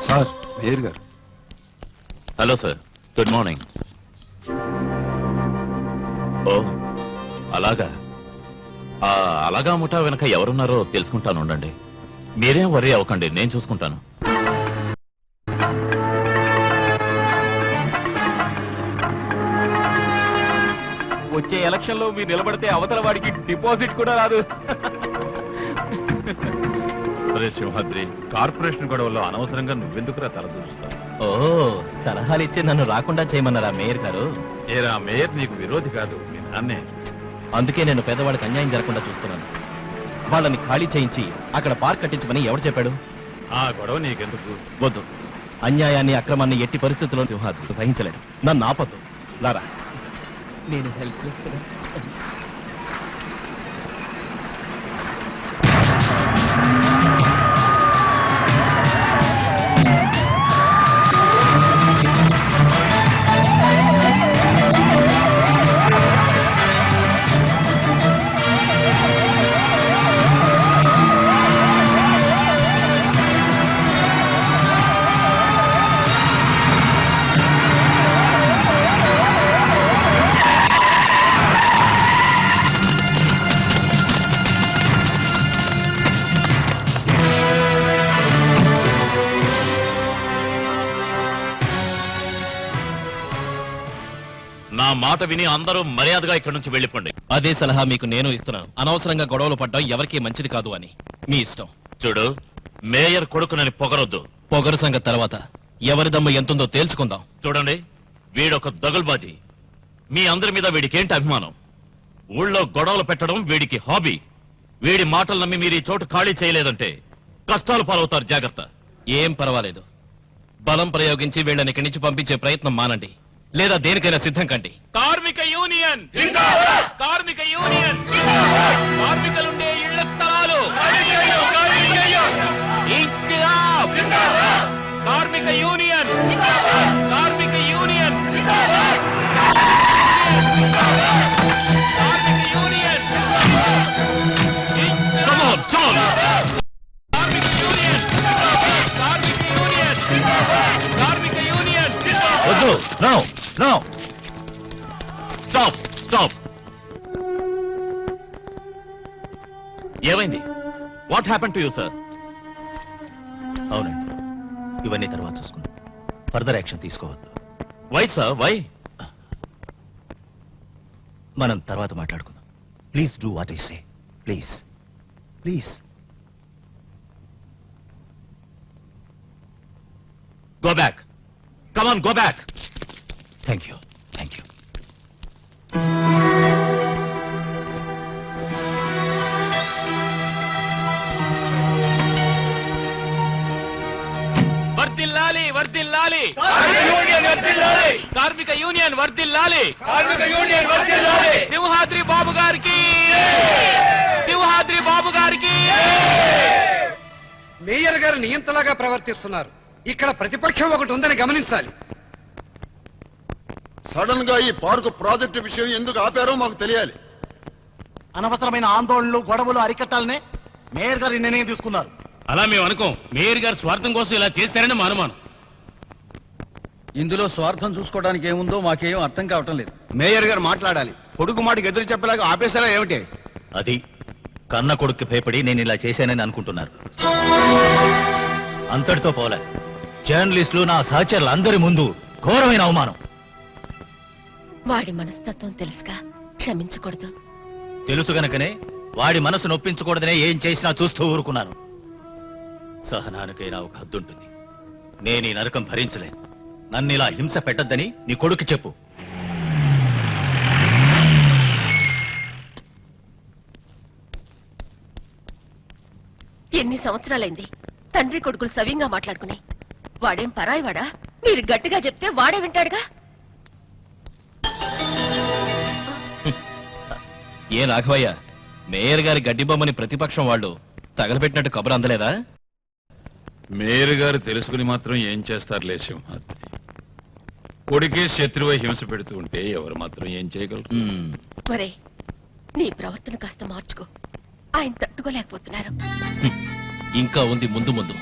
Sir mayor గారు. Hello sir, good morning. ఓ అలాగా. అలాగా ముఠా వెనక ఎవరున్నారో తెలుసుకుంటాను, ఉండండి. మీరేం వరీ అవ్వకండి, నేను చూసుకుంటాను. వచ్చే ఎలక్షన్ లో మీరు నిలబడితే అవతల వాడికి డిపాజిట్ కూడా రాదు. అదే సింహాద్రి, కార్పొరేషన్ గొడవల్లో అనవసరంగా నువ్వెందుకురా తలదూరుస్తావు? ఓ సలహాలు ఇచ్చి నన్ను రాకుండా చేయమన్నారా మేయర్ గారు? ఏరా మేయర్ నీకు విరోధి కాదు, మీ నాన్నే. అందుకే నేను పేదవాళ్ళకి అన్యాయం జరగకుండా చూస్తున్నాను. వాళ్ళని ఖాళీ చేయించి అక్కడ పార్క్ కట్టించమని ఎవరు చెప్పాడు? ఆ గొడవ నీకెందుకు? వద్దు, అన్యాయాన్ని అక్రమాన్ని ఎట్టి పరిస్థితుల్లో సింహాద్రి సహించలేదు. నన్ను ఆపద్దు. లారా, నేను హెల్ప్ చేస్తాను. నా మాట విని అందరూ మర్యాదగా ఇక్కడి నుంచి వెళ్ళిపోండి. అదే సలహా మీకు నేను ఇస్తున్నాను. అనవసరంగా గొడవలు పడ్డం ఎవరికీ మంచిది కాదు అని. మీ ఇష్టం. చూడు, మేయర్ కొడుకునని పొగరొద్దు. పొగరు సంగతి తర్వాత, ఎవరి దమ్ము ఎంతుందో తేల్చుకుందాం. చూడండి, వీడొక దగుల్బాజీ. మీ అందరి మీద వీడికేంటి అభిమానం? ఊళ్ళో గొడవలు పెట్టడం వీడికి హాబీ. వీడి మాటలు నమ్మి మీరు ఈ చోటు ఖాళీ చేయలేదంటే కష్టాలు పాలవుతారు, జాగ్రత్త. ఏం పర్వాలేదు, బలం ప్రయోగించి వీళ్ళని ఇక్కడి నుంచి పంపించే ప్రయత్నం మానండి, లేదా దేనికైనా సిద్ధం కండి. కార్మిక యూనియన్, కార్మిక యూనియన్, కార్మికులుండే ఇళ్ల స్థలాలు, కార్మిక యూనియన్, కార్మిక యూనియన్, కార్మిక యూనియన్, కార్మిక యూనియన్, కార్మిక యూనియన్, కార్మిక యూనియన్. వద్దు, నో నో, స్టాప్ స్టాప్. ఏమైంది? What happen to you sir? అవునండి, ఇవన్నీ తర్వాత చూసుకుందాం. ఫర్దర్ యాక్షన్ తీసుకోవద్దు. Why sir, why? మనం తర్వాత మాట్లాడుకుందాం. Please do what I say. Please please. Go back. Come on, go back. Thank you, thank you. వర్ధిల్లాలి, వర్ధిల్లాలి, కార్మిక యూనియన్ వర్ధిల్లాలి, సింహాద్రి బాబు గారికి, సింహాద్రి బాబు గారికి. మేయర్ గారు నియంతలాగా ప్రవర్తిస్తున్నారు. ఇక్కడ ప్రతిపక్షం ఒకటి ఉందని గమనించాలి. సడన్ గా ఈ పార్కు ప్రాజెక్టు విషయం ఎందుకు ఆపారో మాకు తెలియాలి. అనవసరమైన ఆందోళనలు గొడవలు అరికట్టాలనే మేయర్ గారు నిర్ణయం తీసుకున్నారు. అలా మేము అనుకోం. మేయర్ గారు స్వార్థం కోసం ఇలా చేశారని మా అనుమానం. ఇందులో స్వార్థం చూసుకోవడానికి ఏముందో మాకేం అర్థం కావటం లేదు. మేయర్ గారు మాట్లాడాలి. కొడుకు మాటకి ఎదురు చెప్పేలాగా ఆపేశారా ఏమిటి? అది కన్న కొడుక్కి భయపడి నేను ఇలా చేశానని అనుకుంటున్నారు. అంతటితో పోలే, జర్నలిస్టులు నా సహచరులు అందరి ముందు ఘోరమైన అవమానం. వాడి మనస్తత్వం తెలుసుగా క్షమించకూడదు. తెలుసు గనకనే వాడి మనసు నొప్పించకూడదనే ఏం చేసినా చూస్తూ ఊరుకున్నాను. సహనానికైనా ఒక హద్దుంటుంది. నేను ఈ నరకం భరించలేను. నన్ను ఇలా హింస పెట్టద్దని నీ కొడుకు చెప్పు. ఎన్ని సంవత్సరాలైంది తండ్రి కొడుకులు సవ్యంగా మాట్లాడుకుని. వాడేం పరాయివాడా? మీరు గట్టిగా చెప్తే వాడే వింటాడుగా. ఏ రాఘవయ్య, మేయర్ గారి గడ్డి బొమ్మని ప్రతిపక్షం వాళ్ళు తగలబెట్టినట్టు కబురు అందలేదా? మేయర్ గారు తెలుసుకుని మాత్రం ఏం చేస్తారులే సింహాద్రి. కొడుకే శత్రువై హింస పెడుతూ ఉంటే ఎవరు మాత్రం ఏం చేయగలరు? మరే నీ ప్రవర్తన కాస్త మార్చుకో. ఆయన తట్టుకోలేకపోతున్నారు. ఇంకా ఉంది ముందు ముందు.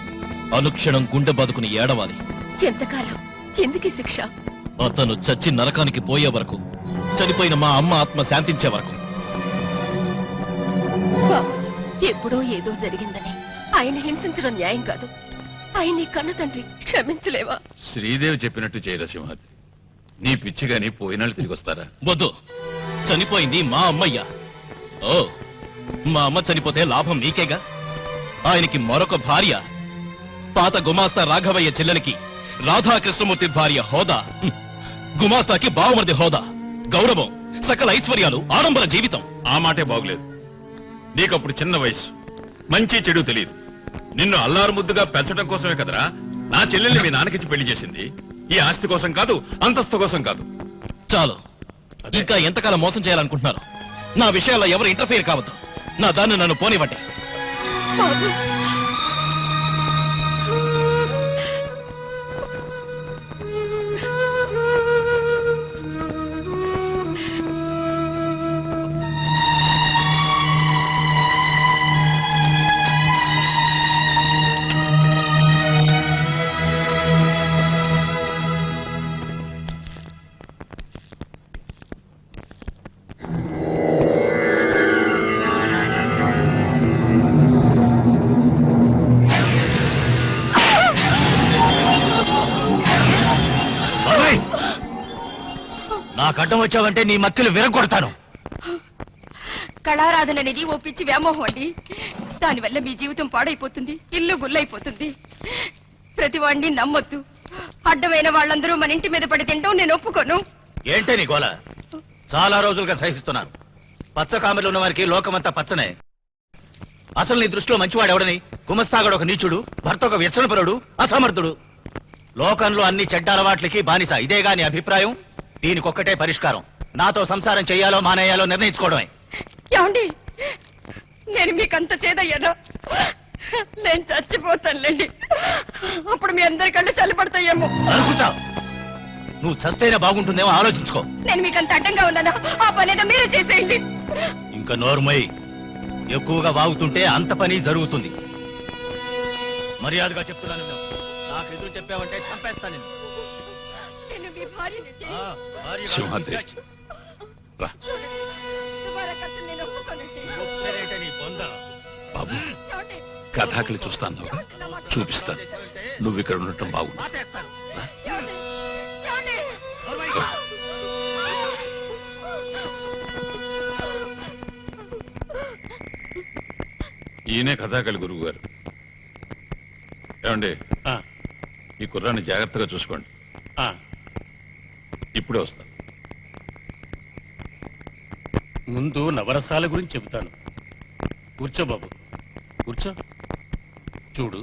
అనుక్షణం గుండె బతుకుని ఏడవాలి. ఎంతకాలం? ఎందుకు ఈ శిక్ష? అతను చచ్చి నరకానికి పోయే వరకు, చనిపోయిన మా అమ్మ ఆత్మ శాంతించే వరకు. బాబు, ఎప్పుడో ఏదో జరిగిందని ఆయన హింసించడం న్యాయం కాదు. ఆయన కన్న తండ్రి, క్షమించలేవా? శ్రీదేవి చెప్పినట్టు చేయరా సింహాద్రి. నీ పిచ్చి గాని పోయినాళ్ళు తిరిగి వస్తారా? వద్దు, చనిపోయింది మా అమ్మయ్య. ఓ, మా అమ్మ చనిపోతే లాభం నీకేగా. ఆయనకి మరొక భార్య, పాత గుమాస్తా రాఘవయ్య చెల్లెలికి రాధాకృష్ణమూర్తి భార్య హోదా, గుమాస్తాకి బావమరిది హోదా, గౌరవం, సకల ఐశ్వర్యాలు, ఆడంబర జీవితం. ఆ మాటే బాగులేదు. నీకప్పుడు చిన్న వయసు, మంచి చెడు తెలియదు. నిన్ను అల్లారు ముద్దుగా పెంచడం కోసమే కదరా నా చెల్లెల్ని మీ నాన్నకిచ్చి పెళ్లి చేసింది. ఈ ఆస్తి కోసం కాదు, అంతస్తు కోసం కాదు. చాలు, ఇంకా ఎంతకాలం మోసం చేయాలనుకుంటున్నారు? నా విషయాల్లో ఎవరు ఇంటర్ఫియర్ కావద్దు. నా దాన్ని నన్ను పోనివ్వండి. బాబు, నాకు అడ్డం వచ్చావంటే నీ మక్కలు విరగొడతాను. కళారాధన అనేది ఓ పిచ్చి వ్యామోహం అండి. దానివల్ల మీ జీవితం పాడైపోతుంది, ఇల్లు గుల్లైపోతుంది. ప్రతి వాడిని నమ్మొద్దు. అడ్డమైన వాళ్ళందరూ మన ఇంటి మీద పడి తింటాం నేను ఒప్పుకోను. ఏంటే నీ గోల? చాలా రోజులుగా సహిస్తున్నాను. పచ్చ కామెర్లు ఉన్న వారికి లోకమంతా పచ్చనే. అసలు నీ దృష్టిలో మంచివాడెవడని? గుమస్తాగడు ఒక నీచుడు, భర్త ఒక వ్యసనపరుడు, అసమర్థుడు. లోకంలో అన్ని చెడ్డ అలవాట్లకి బానిస. ఇదేగా నీ అభిప్రాయం? దీనికొక్కటే పరిష్కారం. నాతో సంసారం చెయ్యాలో మానేయాలో నిర్ణయించుకోవడమే. ఏమండి, నేను మీకంత చేదయ్యానా? నేను చచ్చిపోతానులేండి. అప్పుడు మీ అందరి కళ్ళు చల్లబడతాయేమో అనుకుంటావు. నువ్వు చస్తేనే బాగుంటుందేమో ఆలోచించుకో. నేను మీకంత అడ్డంగా ఉన్నానా? ఆ పనేదో మీరే చేసేయండి. ఇంకా నోర్మై, ఎక్కువగా వాగుతుంటే అంత పని జరుగుతుంది. మర్యాదగా చెప్తున్నాను. నాకు ఎదురు చెప్పావంటే చంపేస్తాను నిన్ను. నేను మీ భార్యనండి. భార్య సింహాద్రి, రా. చూడండి, దుబారా ఖర్చులు నేను ఒప్పుకోనండి. ఒప్పేరేంటే నీ బొంద. బాబు, ఏమండి? కథాకళి చూస్తాను, చూపిస్తాను. నువ్వు ఇక్కడ ఉండటం బాగుంది. మాటేస్తాను. ఏమండి? ఏమండి? నోర్మై. ఈయనే కథాకళి గురువు గారు. ఏమండి, ఈ కుర్రాన్ని జాగ్రత్తగా చూసుకోండి. ఇప్పుడే వస్తా. ముందు నవరసాల గురించి చెబుతాను. కూర్చో బాబు, కూర్చో. చూడు,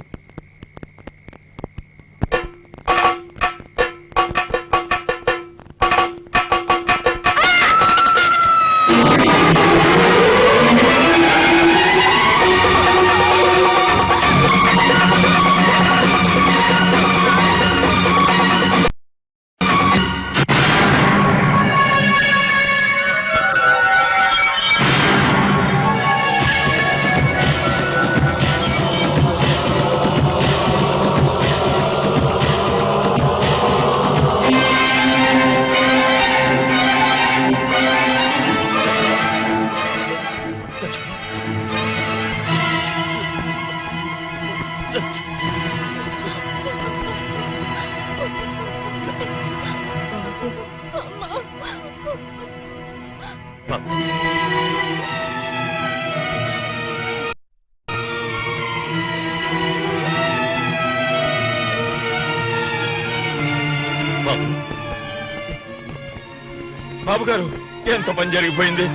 బాబు గారు, ఎంత పని జరిగిపోయింది.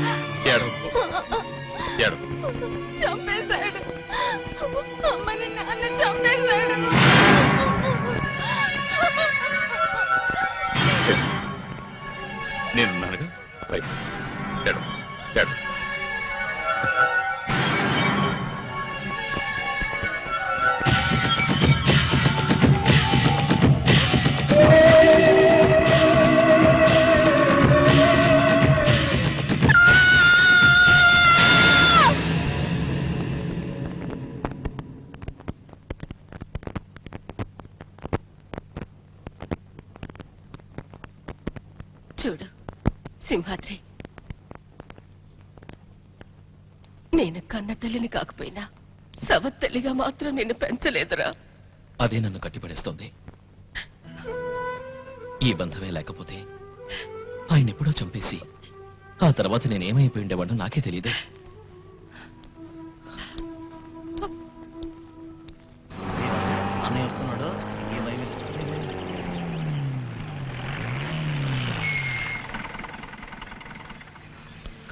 ఏడు ఏడు. చంపేశాడు. అమ్మని నాన్న చంపేశాడు. నేనున్నానుగా, పై ఏడు ఏడు. చూడు సింహాద్రి, నేను కన్న తల్లిని కాకపోయినా సవత్తల్లిగా మాత్రం నిన్ను పెంచలేదురా. అదే నన్ను కట్టిపడేస్తోంది. ఈ బంధమే లేకపోతే ఆయన ఎప్పుడో చంపేసి ఆ తర్వాత నేనేమైపోయి ఉండేవాడో నాకే తెలీదు. అన్నయ్య వస్తున్నాడు. ఏ భయం లేదు.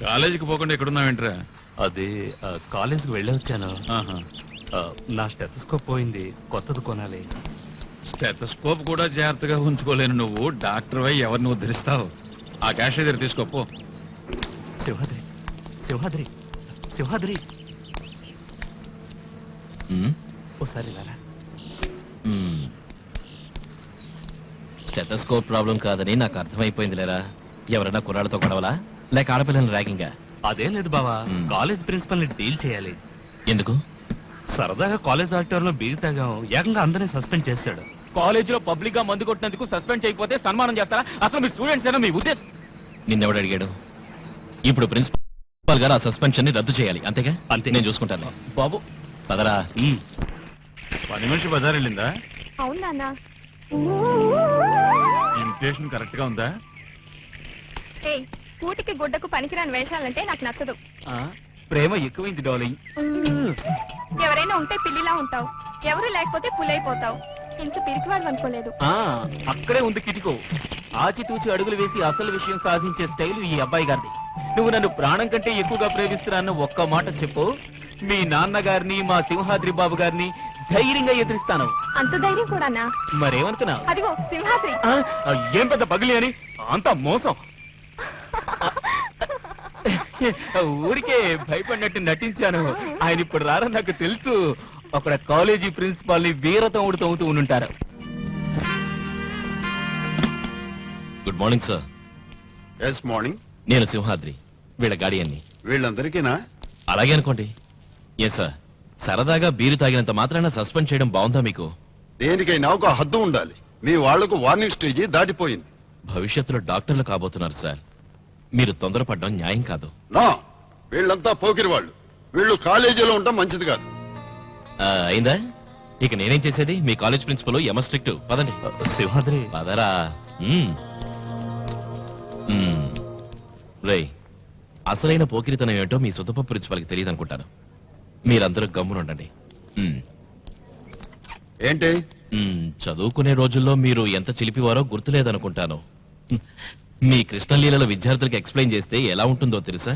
కాలేజీకి పోకుండా ఎక్కడున్నావేంట్రా? అదే కాలేజీకి వెళ్ళి వచ్చాను. ఆహా. నా స్టెథోస్కోప్ పోయింది, కొత్తది కొనాలి. స్టెథోస్కోప్ కూడా జాగ్రత్తగా ఉంచుకోలేను నువ్వు. డాక్టర్ వై ఎవరిని ఉద్ధరిస్తావు? ఆ క్యాష్ దగ్గర తీసుకోపో. సింహాద్రి, సింహాద్రి, సింహాద్రి, ఓసారి లారా. స్టెథోస్కోప్ ప్రాబ్లం కాదని నాకు అర్థమైపోయింది లేరా. ఎవరైనా కుర్రాళ్ళతో గొడవలా లేక ఆడపిల్లల ర్యాగింగా? అదేం లేదు బావా, కాలేజ్ ప్రిన్సిపల్ ని డీల్ చేయాలి. ఎందుకు? సరదాగా కాలేజ్ ఆడిటోరియంలో బీర్ తాగాం, ఏకంగా అందరినీ సస్పెండ్ చేశాడు. కాలేజీలో పబ్లిక్ గా మందు కొట్టినందుకు సస్పెండ్ చేయకపోతే సన్మానం చేస్తారా? అసలు మీ స్టూడెంట్స్ అయినా మీ ఉద్దేశం? నిన్నెవడు అడిగాడు? ఇప్పుడు ప్రిన్సిపల్ గారు ఆ సస్పెన్షన్ ని రద్దు చేయాలి, అంతేగా? అంతే. నేను చూసుకుంటాను. బాబు పదరా. పని మనిషి బజార్ వెళ్ళిందా? అవునా? ఇన్విటేషన్ కరెక్ట్ గా ఉందా? కూటికి గుడ్డకు పనికిరాని వేషాలంటే నాకు నచ్చదు. ప్రేమ ఎక్కువైంది డార్లింగ్. ఎవరైనా ఉంటే పిల్లిలా ఉంటావు, ఎవరు లేకపోతే పులైపోతావు. ఇంత పిరికివాడు అనుకోలేదు. అక్కడే ఉంది కిటికో. ఆచితూచి అడుగులు వేసి అసలు విషయం సాధించే స్టైల్ ఈ అబ్బాయి గారిది. నువ్వు నన్ను ప్రాణం కంటే ఎక్కువగా ప్రేమిస్తున్నాను ఒక్క మాట చెప్పు, మీ నాన్నగారిని మా సింహాద్రి బాబు గారిని ధైర్యంగా ఎదిరిస్తాను. అంత ధైర్యం కూడానా? మరేమనుకున్నా? అదిగో సింహాద్రి. ఏం పెద్ద పగిలి అని అంత మోసం. ఊరికే భయపడినట్టు నటించాను. ఆయన ఇప్పుడు రారా నాకు తెలుసు. అక్కడ కాలేజీ ప్రిన్సిపాల్ ని వీరతోముడు తోముతూ ఉండుంటారు. Good morning sir. Yes morning. నేను సింహాద్రి, వీళ్ళ గాడియన్ని. వీళ్ళందరికీనా? అలాగే అనుకోండి. ఏ సార్, సరదాగా బీరు తాగినంత మాత్రాన సస్పెండ్ చేయడం బాగుందా మీకు? దేనికైనా ఒక హద్దు ఉండాలి. మీ వాళ్లకు వార్నింగ్ స్టేజీ దాటిపోయింది. భవిష్యత్తులో డాక్టర్లు కాబోతున్నారు సార్, మీరు తొందరపడడం న్యాయం కాదు. నా వీళ్ళంతా పోకిరి వాళ్ళు. వీళ్ళు కాలేజీలో ఉండటం మంచిది కాదు. అయిందా? ఇక నేనేం చేసేది? మీ కాలేజ్ ప్రిన్సిపల్ యమ స్ట్రిక్ట్. పదండి. సింహాద్రి పదరా. రేయ్, అసలైన పోకిరితనం ఏమిటో మీ సుతప ప్రిన్సిపల్కి తెలియదు అనుకుంటాను. మీరందరూ గమ్మునుండండి. ఏంటి? చదువుకునే రోజుల్లో మీరు ఎంత చిలిపివారో గుర్తులేదనుకుంటాను. మీ కృష్ణలీలలో విద్యార్థులకు ఎక్స్ప్లెయిన్ చేస్తే ఎలా ఉంటుందో తెలుసా?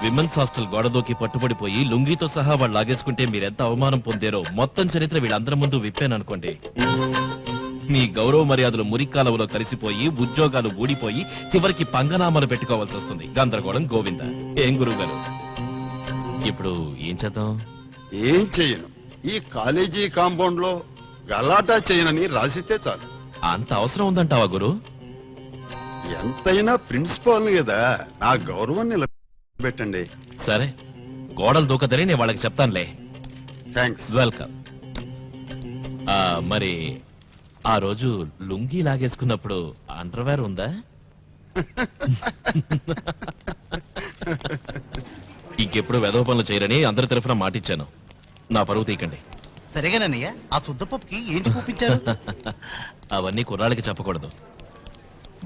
విమెన్స్ హాస్టల్ గోడదోకి పట్టుబడిపోయి లుంగితో సహా వాళ్ళు లాగేసుకుంటే మీరెంత అవమానం పొందారో మొత్తం చరిత్ర వీళ్ళందరి ముందు విప్పాననుకోండి. మీ గౌరవ మర్యాదలు మురికాలవలో కలిసిపోయి ఉద్యోగాలు ఊడిపోయి చివరికి పంగనామాలు పెట్టుకోవాల్సి వస్తుంది. గందరగోళం గోవింద. ఏం గురువు గారు, ఇప్పుడు ఏం చేద్దాం? ఏం చేయను. ఈ కాలేజీ కాంపౌండ్ లో గలాటా చేయనని రాసిస్తే చాలు. అంత అవసరం ఉందంటావా గురు? ఎంతైనా ప్రిన్సిపాల్ కదా, నా గౌరవం నిలబెట్టండి. సరే, గోడలు దూకదని నేను వాళ్ళకి చెప్తానులే. థ్యాంక్స్. వెల్కమ్. మరి ఆ రోజు లుంగీ లాగేసుకున్నప్పుడు అండర్వేర్ ఉందా? ఇంకెప్పుడు వెధవ పనులు చేయరని అందరి తరఫున మాటిచ్చాను. నా పరువు తీయకండి. సరేగానన్నయ్య, ఆ శుద్ధపప్పుకి ఏం చూపించారు? అవన్నీ కుర్రాళ్ళకి చెప్పకూడదు.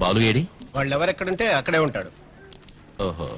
బాలు ఏడి? వాళ్ళు ఎవరెక్కడుంటే అక్కడే ఉంటాడు. ఓహో.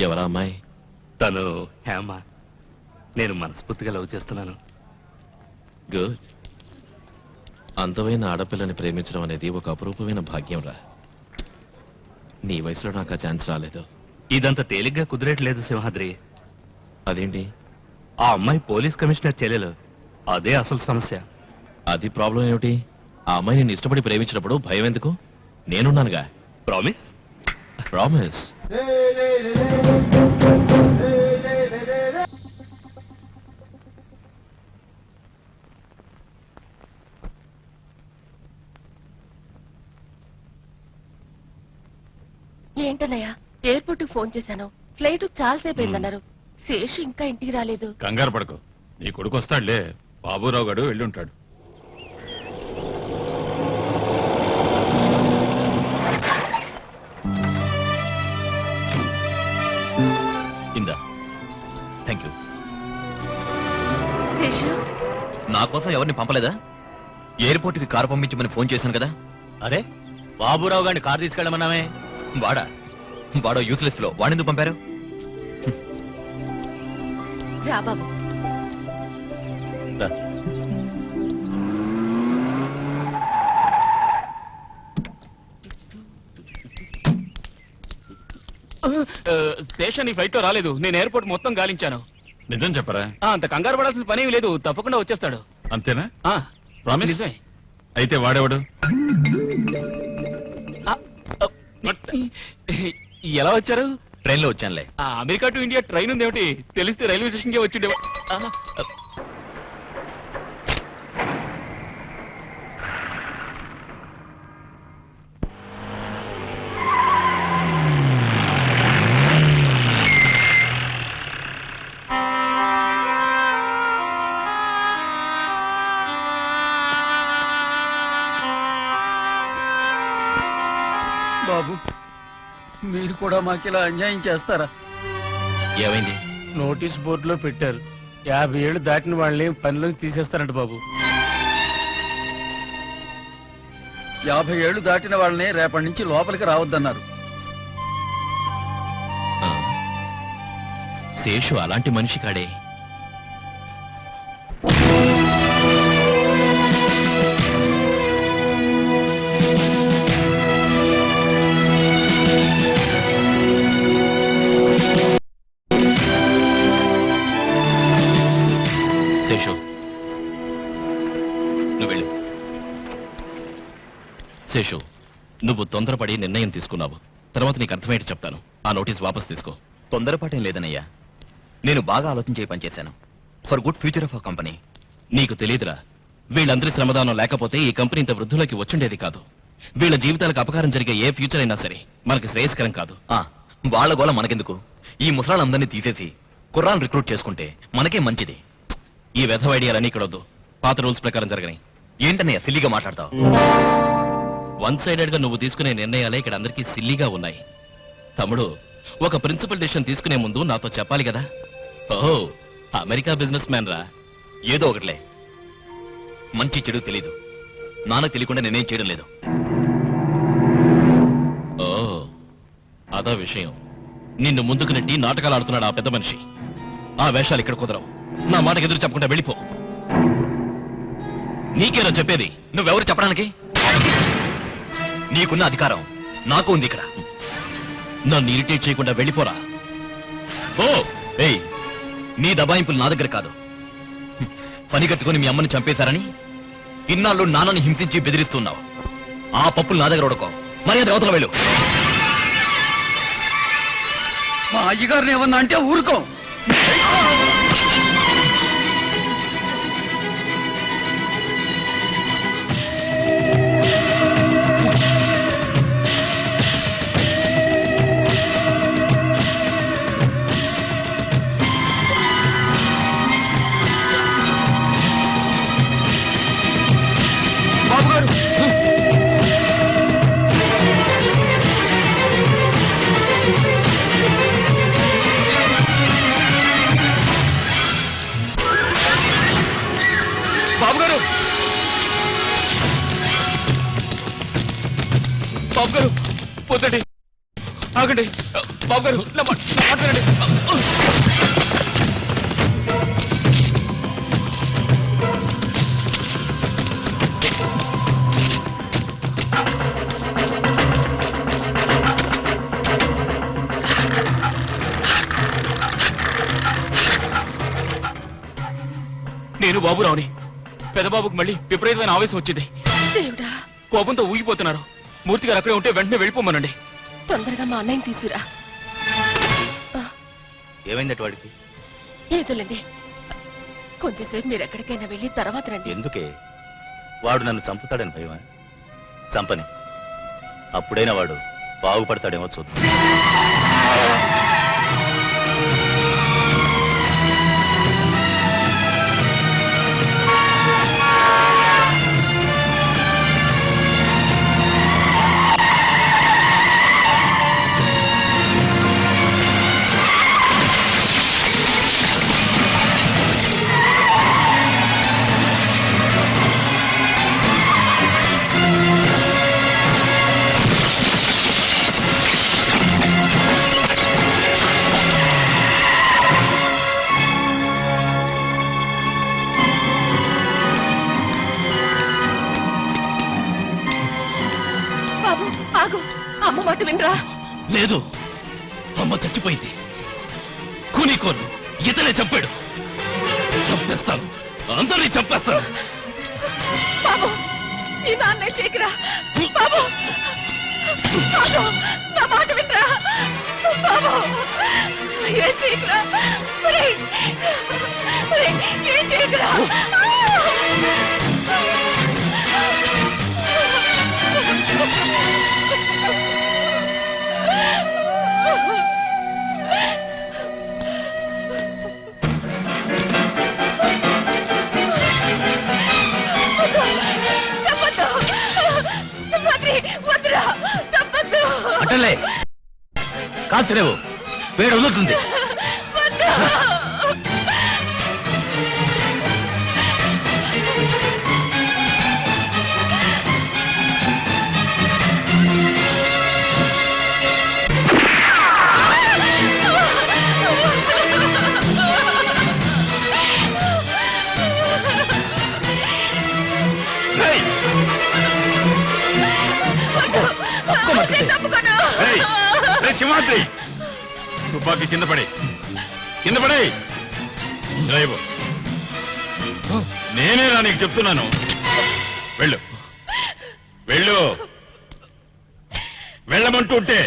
ఎవరా అమ్మాయి? తను హేమ. నేను మనస్ఫూర్తిగా లవ్ చేస్తున్నాను. గుడ్. అందమైన ఆడపిల్లని ప్రేమించడం అనేది ఒక అపురూపమైన భాగ్యం రా. నీ వయసులో నాకు ఆ ఛాన్స్ రాలేదు. ఇదంత తేలిగ్గా కుదిరేట్లేదు సింహాద్రి. అదేంటి? ఆ అమ్మాయి పోలీస్ కమిషనర్ చెల్లెలు. అదే అసలు సమస్య. అది ప్రాబ్లం ఏమిటి? ఆ అమ్మాయి నిన్ను ఇష్టపడి ప్రేమించినప్పుడు భయం ఎందుకు? నేనున్నానుగా. ప్రామిస్? ప్రామిస్. ఏంటన్నయ్య, ఎయిర్పోర్ట్ కు ఫోన్ చేశాను. ఫ్లైట్ చాలాసేపు అయిందన్నారు. శేషు ఇంకా ఇంటికి రాలేదు. కంగారు పడకు, నీ కొడుకు వస్తాడులే. బాబురావు గడు వెళ్ళుంటాడు. ఇందా. Thank you. శేషు, నా కోసం ఎవరిని పంపలేదా? ఎయిర్పోర్ట్ కి కారు పంపించమని ఫోన్ చేశాను కదా. అరే, బాబురావు గారిని కారు తీసుకెళ్ళమన్నామే. వాడో యూస్లెస్ లో వాడెందుకు పంపారు? రా బాబు. శేషన్ ఈ ఫ్లైట్ లో రాలేదు. నేను ఎయిర్పోర్ట్ మొత్తం గాలించాను. నిజం చెప్పరా? అంత కంగారు పడాల్సిన పనేమి లేదు. తప్పకుండా వచ్చేస్తాడు. అంతేనా? ఆ, ప్రామిస్? నిజమే. అయితే వాడేవాడు? ఎలా వచ్చారు? ట్రైన్ లో వచ్చానులే. అమెరికా టు ఇండియా ట్రైన్ ఉంది ఏమిటి? తెలిస్తే రైల్వే స్టేషన్ కే వచ్చిండే. బాబు, మీరు కూడా మాకిలా అన్యాయం చేస్తారా? ఏమైంది? నోటీస్ బోర్డులో పెట్టారు. 50 ఏళ్ళు దాటిన వాళ్ళని పనిలోకి తీసేస్తారంట బాబు. 50 ఏళ్లు దాటిన వాళ్ళని రేపటి నుంచి లోపలికి రావద్దన్నారు. శేషు అలాంటి మనిషి కాడే. శేషు, నువ్వు వెళ్ళు. శేషు, నువ్వు తొందరపడి నిర్ణయం తీసుకున్నావు. తర్వాత నీకు అర్థమయ్యేటి చెప్తాను. ఆ నోటీస్ వాపస్ తీసుకో. తొందరపాటేం లేదనయ్యా. నేను బాగా ఆలోచించే పని చేశాను. For good future of our company. నీకు తెలియదురా, వీళ్ళందరి శ్రమదానం లేకపోతే ఈ కంపెనీ ఇంత వృద్ధులకి వచ్చుండేది కాదు. వీళ్ళ జీవితాలకు అపకారం జరిగే ఏ ఫ్యూచర్ అయినా సరే మనకి శ్రేయస్కరం కాదు. వాళ్ళ గోళ మనకెందుకు? ఈ ముసలాళ్ళందరినీ తీసేసి కుర్రాన్ని రిక్రూట్ చేసుకుంటే మనకే మంచిది. ఈ వెధవ ఐడియాలన్నీ ఇక్కడ వద్దు. పాత రూల్స్ ప్రకారం జరగని. ఏంటన్నయ్య సిల్లిగా మాట్లాడతావు? వన్ సైడెడ్ గా నువ్వు తీసుకునే నిర్ణయాలే ఇక్కడ అందరికీ సిల్లీగా ఉన్నాయి. తమ్ముడు, ఒక ప్రిన్సిపల్ డెసిషన్ తీసుకునే ముందు నాతో చెప్పాలి కదా. ఓహో, అమెరికా బిజినెస్ మ్యాన్ రా. ఏదో ఒకట్లే, మంచి చెడు తెలీదు. నాన్నకు తెలియకుండా నేనేం చేయడం లేదు. ఓ, అదా విషయం. నిన్ను ముందుకు నెట్టి నాటకాలు ఆడుతున్నాడు ఆ పెద్ద మనిషి. ఆ వేషాలు ఇక్కడ కుదరవు. నా మాటకు ఎదురు చెప్పకుండా వెళ్ళిపో. నీకేనా చెప్పేది? నువ్వెవరు చెప్పడానికి? నీకున్న అధికారం నాకు ఉంది ఇక్కడ. నన్ను ఇరిటేట్ చేయకుండా వెళ్ళిపోరా. ఓ ఏయ్, నీ దబాయింపులు నా దగ్గర కాదు. పని కట్టుకుని మీ అమ్మని చంపేశారని ఇన్నాళ్ళు నాన్నని హింసించి బెదిరిస్తున్నావు. ఆ పప్పులు నా దగ్గర ఉడకో. మర్యాద అవతల వెళ్ళు. మా అయ్యగారిని ఏమన్నా అంటే ఊరుకో. బాబు గారు, బాబు గారు, బాబు గారు, వద్దండి ఆగండి బాబు గారు, నా మాట వినండి. నేను బాబురావుని. పెదబాబుకు మళ్ళీ విపరీతమైన ఆవేశం వచ్చింది. దేవుడా, కోపంతో ఊగిపోతున్నారు. మూర్తి గారు అక్కడే ఉంటే వెంటనే వెళ్ళిపోమనండి. తొందరగా మా అన్నయ్యని తీసుకురా. ఏమైందట వాడికి? ఏదోలేండి, కొంచెంసేపు మీరు ఎక్కడికైనా వెళ్ళి తర్వాత రండి. ఎందుకే? వాడు నన్ను చంపుతాడని భయమా? చంపని, అప్పుడైనా వాడు బాగుపడతాడేమో చూద్దాం. బాబు ఆగు, అమ్మ మాట వినరా. లేదు, అమ్మ చచ్చిపోయింది. కూనీకోరు ఇతనే చంపాడు. చంపేస్తాను, అందరినీ చంపేస్తాను. బాబు, నీ నాన్నే చేకిరా. బాబు ఆగు, నా మాట వినరా. బాబు ఏం చేయకురా. ఏం చేయకురా. చెప్పద్దు, వద్దురా, చెప్పద్దు. అట్టలే కాల్చలేవు, వేడి వదులుతుంది. సింహాద్రి, తుపాకీ కింద పడే, కింద పడే. డ్రైవర్, నేనేనా నీకు చెప్తున్నాను? వెళ్ళు, వెళ్ళు, వెళ్ళమంటుంటే.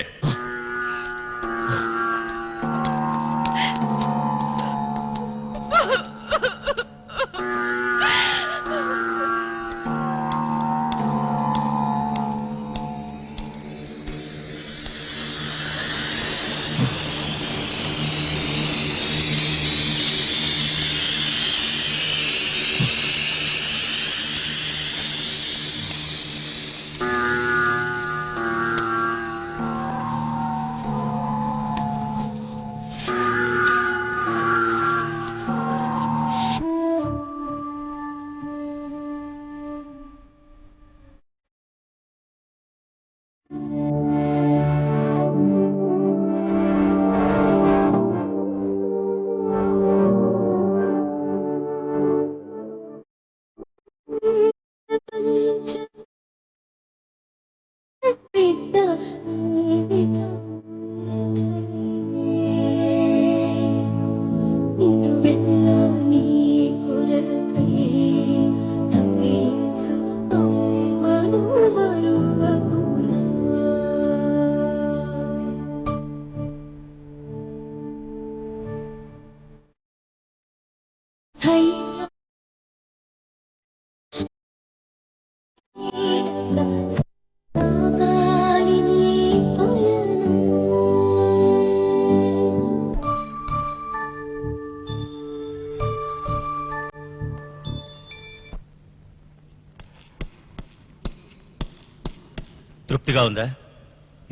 తృప్తిగా ఉందా?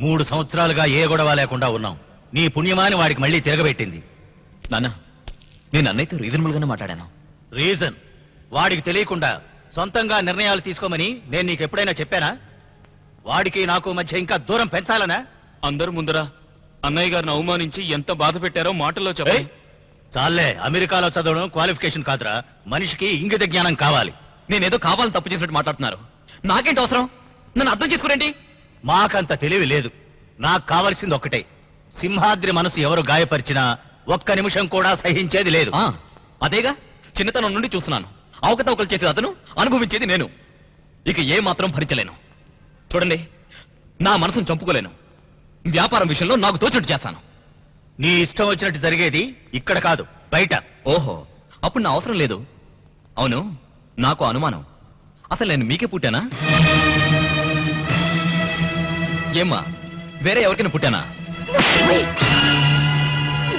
3 సంవత్సరాలుగా ఏ గొడవ లేకుండా ఉన్నాం. నీ పుణ్యమాని వాడికి మళ్ళీ తిరగబెట్టింది. నాన్న, నేను అన్నయ్యతో రీజనబుల్ గానే మాట్లాడాను. రీజన్ వాడికి తెలియకుండా సొంతంగా నిర్ణయాలు తీసుకోమని నేను నీకు ఎప్పుడైనా చెప్పానా? వాడికి నాకు మధ్య ఇంకా దూరం పెంచాలనా? అందరు ముందర అన్నయ్య గారిని అవమానించి ఎంత బాధ పెట్టారో మాటల్లో ఏయ్, చెప్పండి. చాలే అమెరికాలో చదవడం క్వాలిఫికేషన్ కాదురా, మనిషికి ఇంగిత జ్ఞానం కావాలి. నేనేదో కావాలని తప్పు చేసినట్టు మాట్లాడుతున్నారు. నాకేంటి అవసరం? నన్ను అర్థం చేసుకునేంటి? మాకంత తెలివి లేదు. నాకు కావలసింది ఒక్కటే, సింహాద్రి మనసు ఎవరు గాయపరిచినా ఒక్క నిమిషం కూడా సహించేది లేదు. అదేగా చిన్నతనం నుండి చూస్తున్నాను. అవకతవకలు చేసేది అతను, అనుభవించేది నేను. ఇక ఏ మాత్రం భరించలేను. చూడండి, నా మనసును చంపుకోలేను. వ్యాపారం విషయంలో నాకు తోచినట్టు చేస్తాను. నీ ఇష్టం వచ్చినట్టు జరిగేది ఇక్కడ కాదు, బయట. ఓహో, అప్పుడు నా అవసరం లేదు. అవును, నాకు అనుమానం, అసలు నేను మీకే పుట్టానా? ఏమ్మా, వేరే ఎవరికైనా పుట్టానా?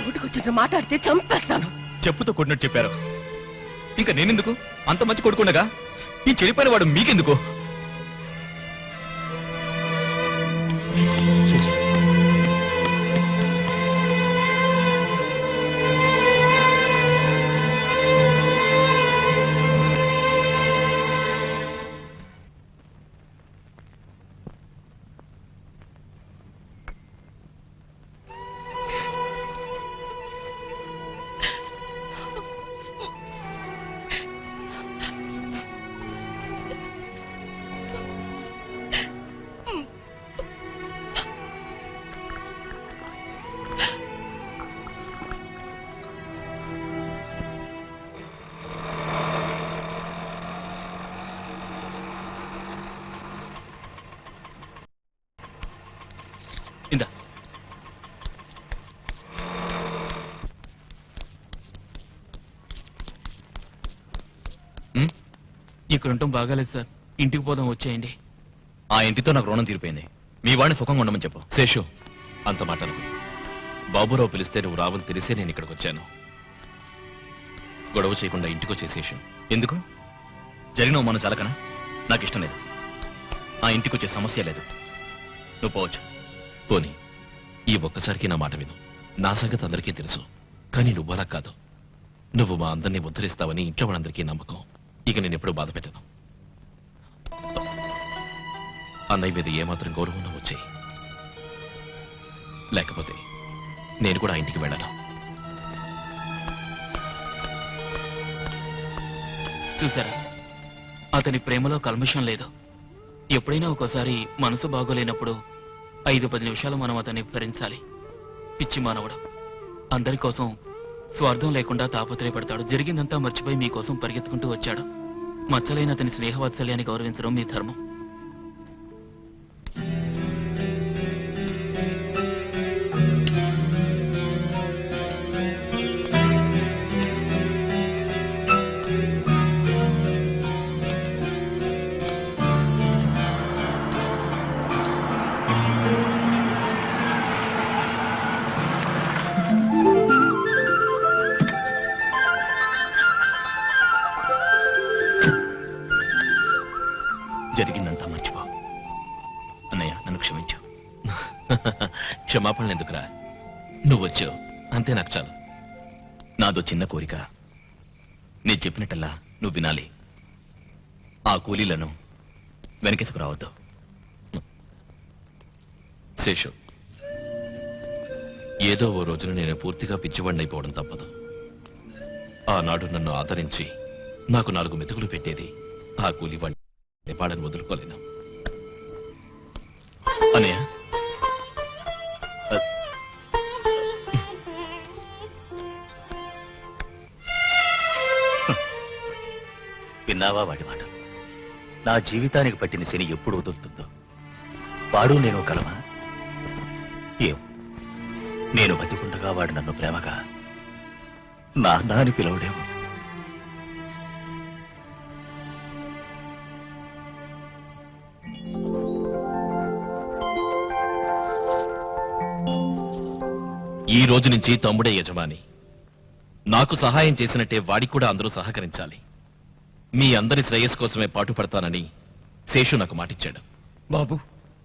నోటికొచ్చిన మాట్లాడితే చంపేస్తాను. చెప్పుతో కొట్టినట్టు చెప్పారు. ఇంకా నేనెందుకు? అంత మంచి కొడుకుండగా ఈ చెడిపోయిన వాడు మీకెందుకు? ఇందా, ఇక్కడ ఉండటం బాగాలేదు సార్. ఇంటికి పోదాం, వచ్చేయండి. ఆ ఇంటితో నాకు రుణం తీరిపోయింది. మీ వాడిని సుఖంగా ఉండమని చెప్పు. శేషు, అంత మాటను బాబురావు పిలిస్తే నువ్వు రావని తెలిసే నేను ఇక్కడికి వచ్చాను. గొడవ చేయకుండా ఇంటికి వచ్చే శేషు. ఎందుకు? జరిగిన మనం చాలకనా? నాకు ఇష్టం లేదు. ఆ ఇంటికి వచ్చే సమస్య లేదు. నువ్వు పోవచ్చు. పోనీ, ఈ ఒక్కసారికి నా మాట విను. నా సంగతి అందరికీ తెలుసు, కానీ నువ్వు అలా కాదు. నువ్వు మా అందరినీ ఉద్ధరిస్తావని ఇంట్లో వాళ్ళందరికీ నమ్మకం. ఇక నేను ఎప్పుడూ బాధ పెట్టను. అన్నయ్య మీద ఏమాత్రం గౌరవం వచ్చాయి, లేకపోతే నేను కూడా ఆ ఇంటికి వెళ్ళను. చూసారా, అతని ప్రేమలో కల్మషం లేదు. ఎప్పుడైనా ఒక్కోసారి మనసు బాగోలేనప్పుడు 5-10 నిమిషాలు మనం అతన్ని భరించాలి. పిచ్చి మానవుడు అందరి కోసం స్వార్థం లేకుండా తాపత్రయపడతాడు. జరిగిందంతా మర్చిపోయి మీకోసం పరిగెత్తుకుంటూ వచ్చాడు. మచ్చలైన అతని స్నేహవాత్సల్యాన్ని గౌరవించడం మీ ధర్మం. జరిగిందంతా మర్చిపో. అన్నయ్య, నన్ను క్షమించు. క్షమాపణలు ఎందుకురా? నువ్వు వచ్చావు అంతే, నాకు చాలు. నాదో చిన్న కోరిక. నేను చెప్పినట్టల్లా నువ్వు వినాలి. ఆ కూలీలను వెనకేసుకు రావద్దు. శేషు, ఏదో ఓ రోజున నేను పూర్తిగా పిచ్చివాడిని అయిపోవడం తప్పదు. ఆనాడు నన్ను ఆదరించి నాకు 4 మెతుకులు పెట్టేది ఆ కూలీవాడిని. వాళ్ళని వదులుకోలేను. అన్నయ్య, విన్నావా వాడి మాట? నా జీవితానికి పట్టిన శని ఎప్పుడు వదులుతుందో. వాడు నేను కలవా? ఏం, నేను బతికుండగా వాడు నన్ను ప్రేమగా నాన్న అని పిలవడేమో. ఈ రోజు నుంచి తమ్ముడే యజమాని. నాకు సహాయం చేసినట్టే వాడికి కూడా అందరూ సహకరించాలి. మీ అందరి శ్రేయస్సు కోసమే పాటుపడతానని శేషు నాకు మాటిచ్చాడు. బాబు,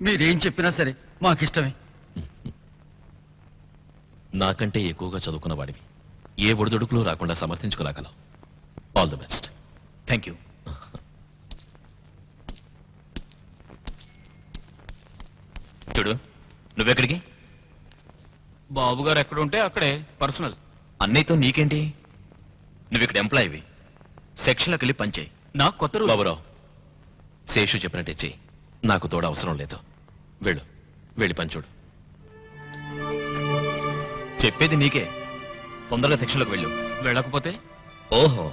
మీరేం చెప్పినా సరే మాకిష్టమే. నాకంటే ఎక్కువగా చదువుకున్న వాడివి. ఏ ఒడిదొడుకులు రాకుండా సమర్థించుకురాగలవు. All the best. Thank you. చూడు, నువ్వెక్కడికి? బాబు గారు ఎక్కడుంటే అక్కడే పర్సనల్. అన్నయ్యతో నీకేంటి? నువ్వు ఇక్కడ ఎంప్లాయీవి, సెక్షన్లోకి వెళ్ళి పనిచేయి. నాకు కొత్త రూల్. బాబురావు, శేషు చెప్పినట్టే చెయ్యి. నాకు తోడు అవసరం లేదు. వెళ్ళు, వెళ్ళి పని చూడు. చెప్పేది నీకే. తొందరగా సెక్షన్లోకి వెళ్ళు. వెళ్ళకపోతే ఓహో,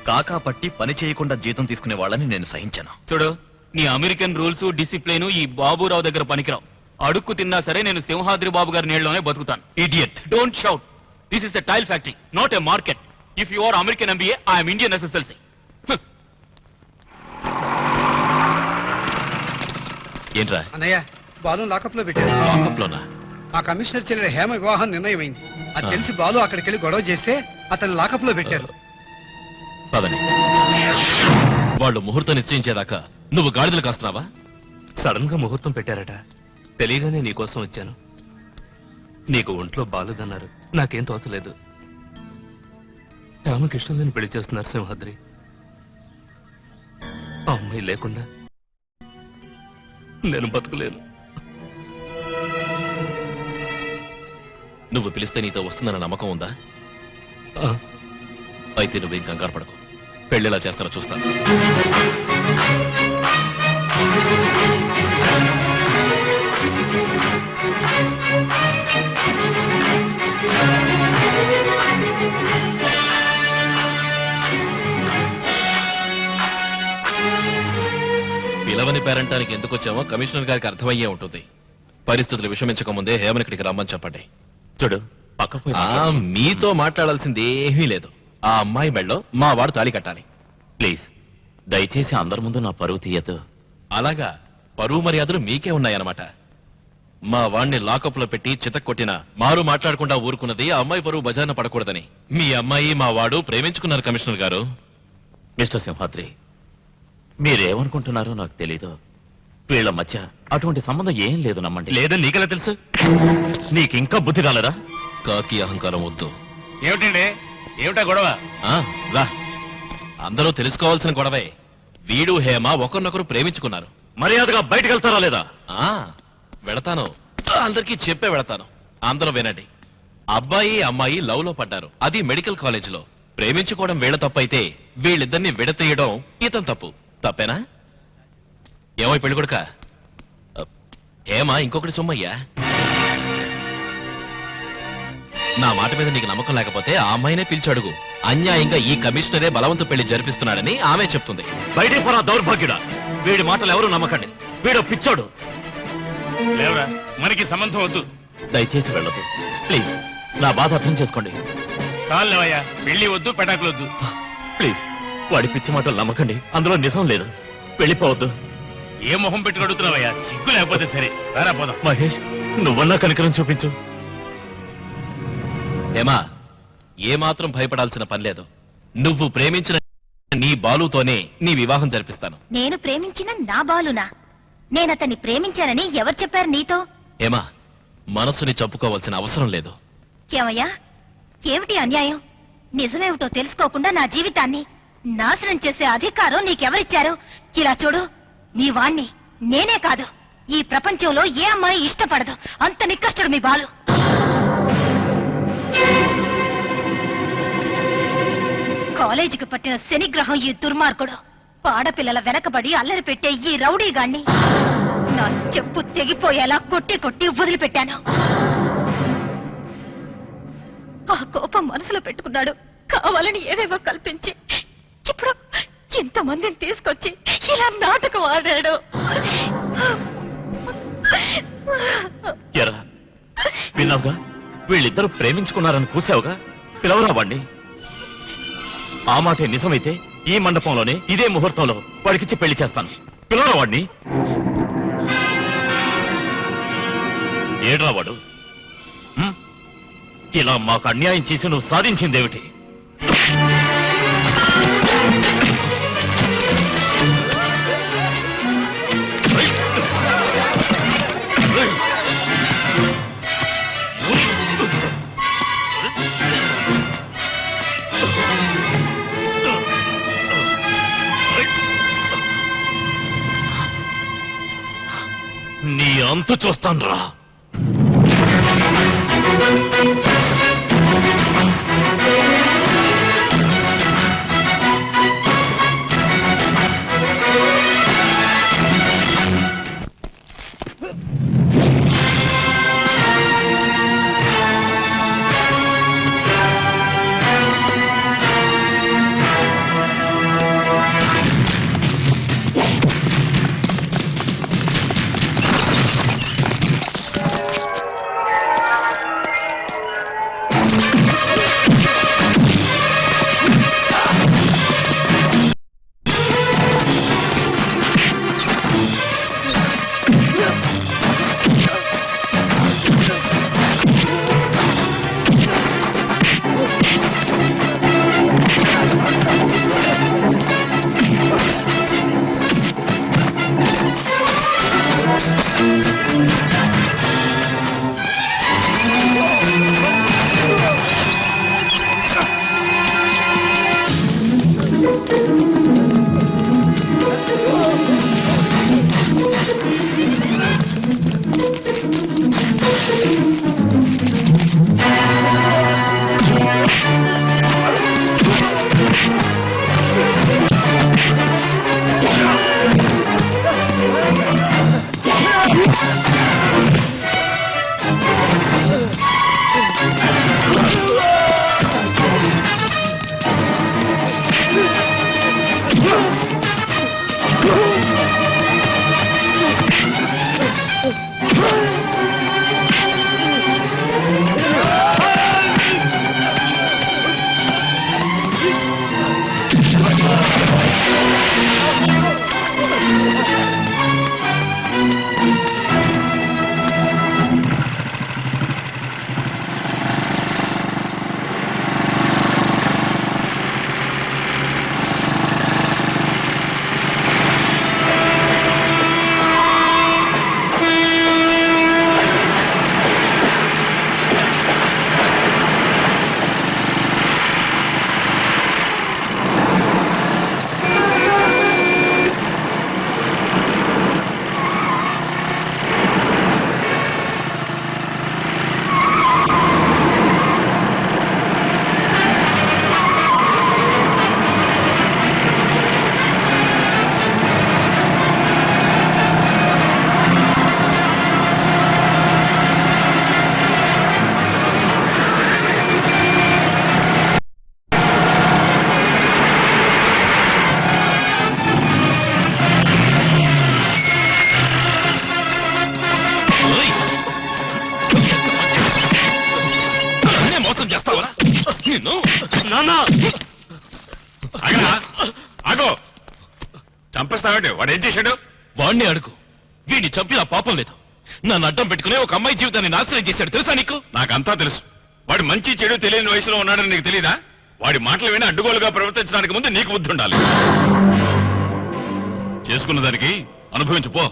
కాకా పట్టి పని చేయకుండా జీతం తీసుకునే వాళ్ళని నేను సహించాను. చూడు, నీ అమెరికన్ రూల్స్ డిసిప్లిన్ ఈ బాబురావు దగ్గర పనికిరావు. అడుక్కు తిన్నా సరే నేను సింహాద్రి బాబు గారి నీళ్ళలోనే బతుకుతాను. Idiot. Don't shout. This is a tile factory, not a market. If you are American MBA, I'm Indian SSLC. ఏంట్రా అన్నయ్య, బాలు లాకప్ లో పెట్టారు. లాకప్లోనా? ఆ కమిషనర్ చెల్లెల హేమ వివాహం నిర్ణయమైంది. అది తెలిసి బాలు అక్కడికి వెళ్ళి గొడవ చేస్తే అతను లాకప్ లో పెట్టారు. పదని. వాళ్ళు ముహూర్తం నిశ్చయించేదాకా నువ్వు గాడిదలు కాస్తున్నావా? సడన్ గా ముహూర్తం పెట్టారట. తెలియగానే నీకోసం వచ్చాను. నీకు ఒంట్లో బాలేదన్నారు. నాకేం తోచలేదు. రామకృష్ణ లేని పెళ్లి చేస్తున్నారు సింహాద్రి. ఆ అమ్మాయి లేకుండా నేను బతకలేను. నువ్వు పిలిస్తే నీతో వస్తుందన్న నమ్మకం ఉందా? ఆ, అయితే నువ్వేం కంగారు పడకు. పెళ్లిలా చేస్తానో చూస్తాను. పిలవని పేరంటానికి ఎందుకు వచ్చామో కమిషనర్ గారికి అర్థమయ్యే ఉంటుంది. పరిస్థితులు విషమించక ముందే హేమన్ ఇక్కడికి రమ్మని చెప్పండి. చూడు, పక్కపోయి మీతో మాట్లాడాల్సింది ఏమీ లేదు. ఆ అమ్మాయి మెళ్ళో మా వాడు తాళి కట్టాలి. ప్లీజ్, దయచేసి అందరి ముందు నా పరువు తీయదు. అలాగా? పరువు మర్యాదలు మీకే ఉన్నాయన్నమాట. మా వాణ్ణి లాకప్ లో పెట్టి చితక్కొట్టినా మారు మాట్లాడకుండా ఊరుకున్నది ఆ అమ్మాయి పరువు బజార్న పడకూడదని. మీ అమ్మాయి మా వాడు ప్రేమించుకున్నారు కమిషనర్ గారు. మిస్టర్ సింహాద్రి, మీరేమనుకుంటున్నారో నాకు తెలీదు. వీళ్ళ మధ్య అటువంటి సంబంధం ఏం లేదు, నమ్మండి. లేదని నీకెలా తెలుసు? నీకింకా బుద్ధి కాలరా? కాకి అహంకారం వద్దు. ఏమిటండి? ఏమిటా గొడవ? రా, అందరూ తెలుసుకోవాల్సిన గొడవే. వీడు హేమ ఒకరినొకరు ప్రేమించుకున్నారు. మర్యాదగా బయటకు వెళ్తారా లేదా? వెళతాను, అందరికీ చెప్పే వెళతాను. అందరూ వినండి. అబ్బాయి అమ్మాయి లవ్ లో పడ్డారు. అది మెడికల్ కాలేజ్ లో. ప్రేమించుకోవడం వీళ్ళ తప్పైతే వీళ్ళిద్దరిని విడతీయడం ఇతను తప్పు. తప్పేనా? ఏమో పెళ్లి కొడుక? హేమ ఇంకొకటి సొమ్మయ్యా. నా మాట మీద నీకు నమ్మకం లేకపోతే ఆ అమ్మాయినే పిలిచి అడుగు. అన్యాయంగా ఈ కమిషనరే బలవంత పెళ్లి జరిపిస్తున్నాడని ఆమె చెప్తుంది. బయటికి పోరా దౌర్భాగ్యుడా! వీడి మాటలు ఎవరు నమ్మకండి. వీడు పిచ్చోడు. లేవరా, మనకి సంబంధం వద్దు. దయచేసి వెళ్ళదు ప్లీజ్. నా బాధ అర్థం చేసుకోండి. చాలేవయ్యా, పెళ్లి వద్దు, పెటాకులు వద్దు. ప్లీజ్, వాడి పిచ్చి మాటలు నమ్మకండి. అందులో నిజం లేదు. వెళ్ళిపోవద్దు. ఏ మొహం పెట్టుకు అడుగుతున్నావయ్యా? సిగ్గు లేకపోతే సరే, రారా పోదాం. మహేష్, నువ్వన్నా కనికరం చూపించు. హేమా, ఏమాత్రం భయపడాల్సిన పని లేదు. నువ్వు ప్రేమించిన నీ బాలుతోనే నీ వివాహం జరిపిస్తాను. నేను ప్రేమించిన నా బాలునా? నేనతన్ని ప్రేమించానని ఎవరు చెప్పారు నీతో? హేమా, మనసుని చంపుకోవాల్సిన అవసరం లేదు. ఏమయ్యా, ఏమిటి అన్యాయం? నిజమేమిటో తెలుసుకోకుండా నా జీవితాన్ని నాశనం చేసే అధికారం నీకెవరిచ్చారు? ఇలా చూడు, మీ వాణ్ణి నేనే కాదు, ఈ ప్రపంచంలో ఏ అమ్మాయి ఇష్టపడదు. అంత నికృష్టుడు మీ బాలు. కాలేజీకి పట్టిన శనిగ్రహం ఈ దుర్మార్గుడు. ఆడపిల్లల వెనకబడి అల్లరి పెట్టే ఈ రౌడీగాణ్ణి నా చెప్పు తెగిపోయేలా కొట్టి కొట్టి వదిలిపెట్టాను. ఆ కోపం మనసులో పెట్టుకున్నాడు. కావాలని ఏవేవో కల్పించి ఇప్పుడు ఇంతమందిని తీసుకొచ్చి ఇలా నాటకం ఆడాడు. ఎరా, విన్నావుగా? వీళ్ళిద్దరూ ప్రేమించుకున్నారని కూసావుగా. పిలవరా వాణ్ణి. ఆ మాటే నిజమైతే ఈ మండపంలోనే ఇదే ముహూర్తంలో వాడికిచ్చి పెళ్లి చేస్తాను. పిలవరా వాణ్ణి. ఏడ్రా వాడు? ఇలా మాకు అన్యాయం చేసి నువ్వు సాధించిందేమిటి? నీ అంతు చూస్తాను రా. చంపేస్తావంటే వాడు ఏం చేశాడు? వాణ్ణి అడుగు. వీడిని చంపిన పాపం లేదు. నన్ను అడ్డం పెట్టుకుని ఒక అమ్మాయి జీవితాన్ని నాశనం చేశాడు. తెలుసా నీకు? నాకంతా తెలుసు. వాడు మంచి చెడు తెలియని వయసులో ఉన్నాడని నీకు తెలీదా? వాడి మాటలు విని అడ్డుగోలుగా ప్రవర్తించడానికి ముందు నీకు బుద్ధి ఉండాలి. చేసుకున్న దానికి అనుభవించుపో.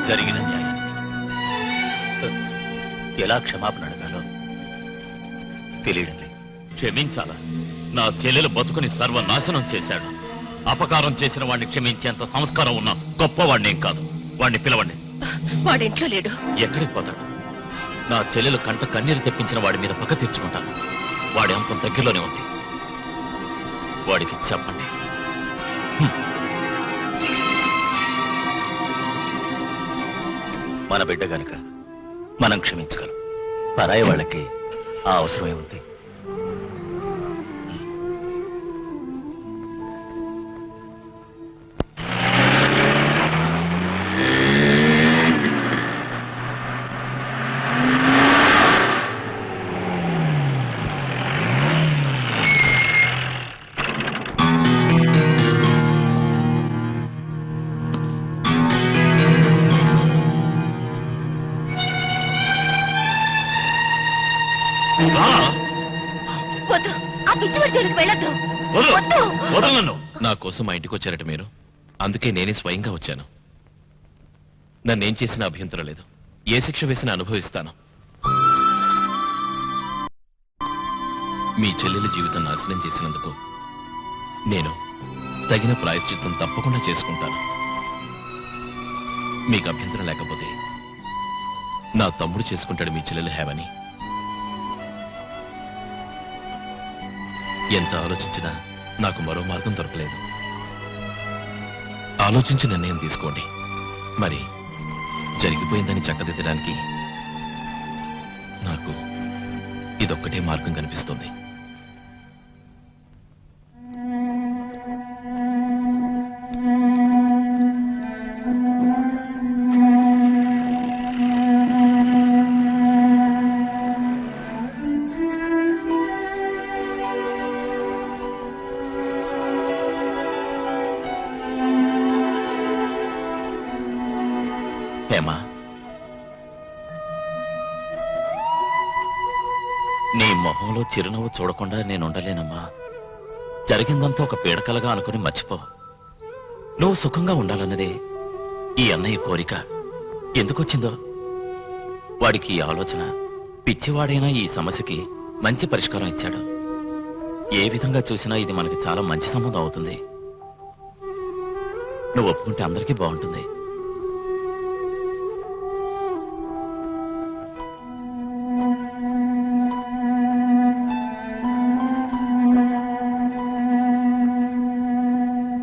జరిగిన న్యాయం ఎలా క్షమాపణ అడగాలో తెలియడం లేదు. క్షమించాలా? నా చెల్లెలు బతుకుని సర్వనాశనం చేశాడు. అపకారం చేసిన వాడిని క్షమించేంత సంస్కారం ఉన్న గొప్పవాడినేం కాదు. వాడిని పిలవండి. వాడింట్లో లేడు. ఎక్కడికి పోతాడు? నా చెల్లెలు కంట కన్నీరు తెప్పించిన వాడి మీద పక్క తీర్చుకుంటాను. వాడి అంతం దగ్గరలోనే ఉంది. వాడికి చెప్పండి. మన బిడ్డ గనుక మనం క్షమించగలం. పరాయి వాళ్ళకి ఆ అవసరమే ఉంది. వద్దు, ఆ పిచ్చివాడి జోలికి వెళ్ళొద్దు. వద్దు. వదలను. నా కోసం మా ఇంటికి వచ్చారట మీరు. అందుకే నేనే స్వయంగా వచ్చాను. నన్నేం చేసిన అభ్యంతరం లేదు. ఏ శిక్ష వేసినా అనుభవిస్తాను. మీ చెల్లెలి జీవితం నాశనం చేసినందుకు నేను తగిన ప్రాయశ్చిత్తం తప్పకుండా చేసుకుంటాను. మీకు అభ్యంతరం లేకపోతే నా తమ్ముడు చేసుకుంటాడు మీ చెల్లెలు హేమని. ఎంత ఆలోచించినా నాకు మరో మార్గం దొరకలేదు. ఆలోచించి నిర్ణయం తీసుకోండి. మరి జరిగిపోయిందని చక్కదిద్దడానికి నాకు ఇదొక్కటే మార్గం కనిపిస్తుంది. హేమా, నీ మొహంలో చిరునవ్వు చూడకుండా నేనుండలేనమ్మా. జరిగిందంతా ఒక పీడకలగా అనుకుని మర్చిపో. నువ్వు సుఖంగా ఉండాలన్నదే ఈ అన్నయ్య కోరిక. ఎందుకొచ్చిందో వాడికి ఈ ఆలోచన. పిచ్చివాడైనా ఈ సమస్యకి మంచి పరిష్కారం ఇచ్చాడు. ఏ విధంగా చూసినా ఇది మనకి చాలా మంచి సంబంధం అవుతుంది. నువ్వు ఒప్పుకుంటే అందరికీ బాగుంటుంది.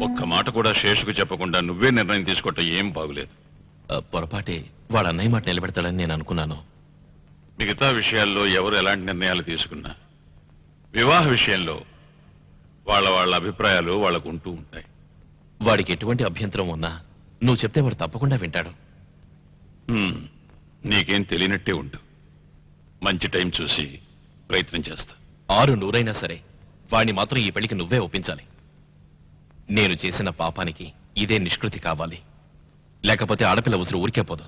ఒక్క మాట కూడా శేషుకు చెప్పకుండా నువ్వే నిర్ణయం తీసుకోవటం ఏం బాగులేదు. పొరపాటే వాడు అన్నయ్య మాట నిలబెడతాడని నేను అనుకున్నాను. మిగతా విషయాల్లో ఎవరు ఎలాంటి నిర్ణయాలు తీసుకున్నా వివాహ విషయంలో వాళ్ళ అభిప్రాయాలు వాళ్ళకు ఉంటూ ఉంటాయి. వాడికి ఎటువంటి అభ్యంతరం ఉన్నా నువ్వు చెప్తే వాడు తప్పకుండా వింటాడు. నీకేం తెలియనట్టే ఉండు. మంచి టైం చూసి ప్రయత్నం చేస్తా. 600 సరే వాడిని మాత్రం ఈ పెళ్లికి నువ్వే ఒప్పించాలి. నేను చేసిన పాపానికి ఇదే నిష్కృతి కావాలి. లేకపోతే ఆడపిల్ల ఉసురు ఊరికే పోదు.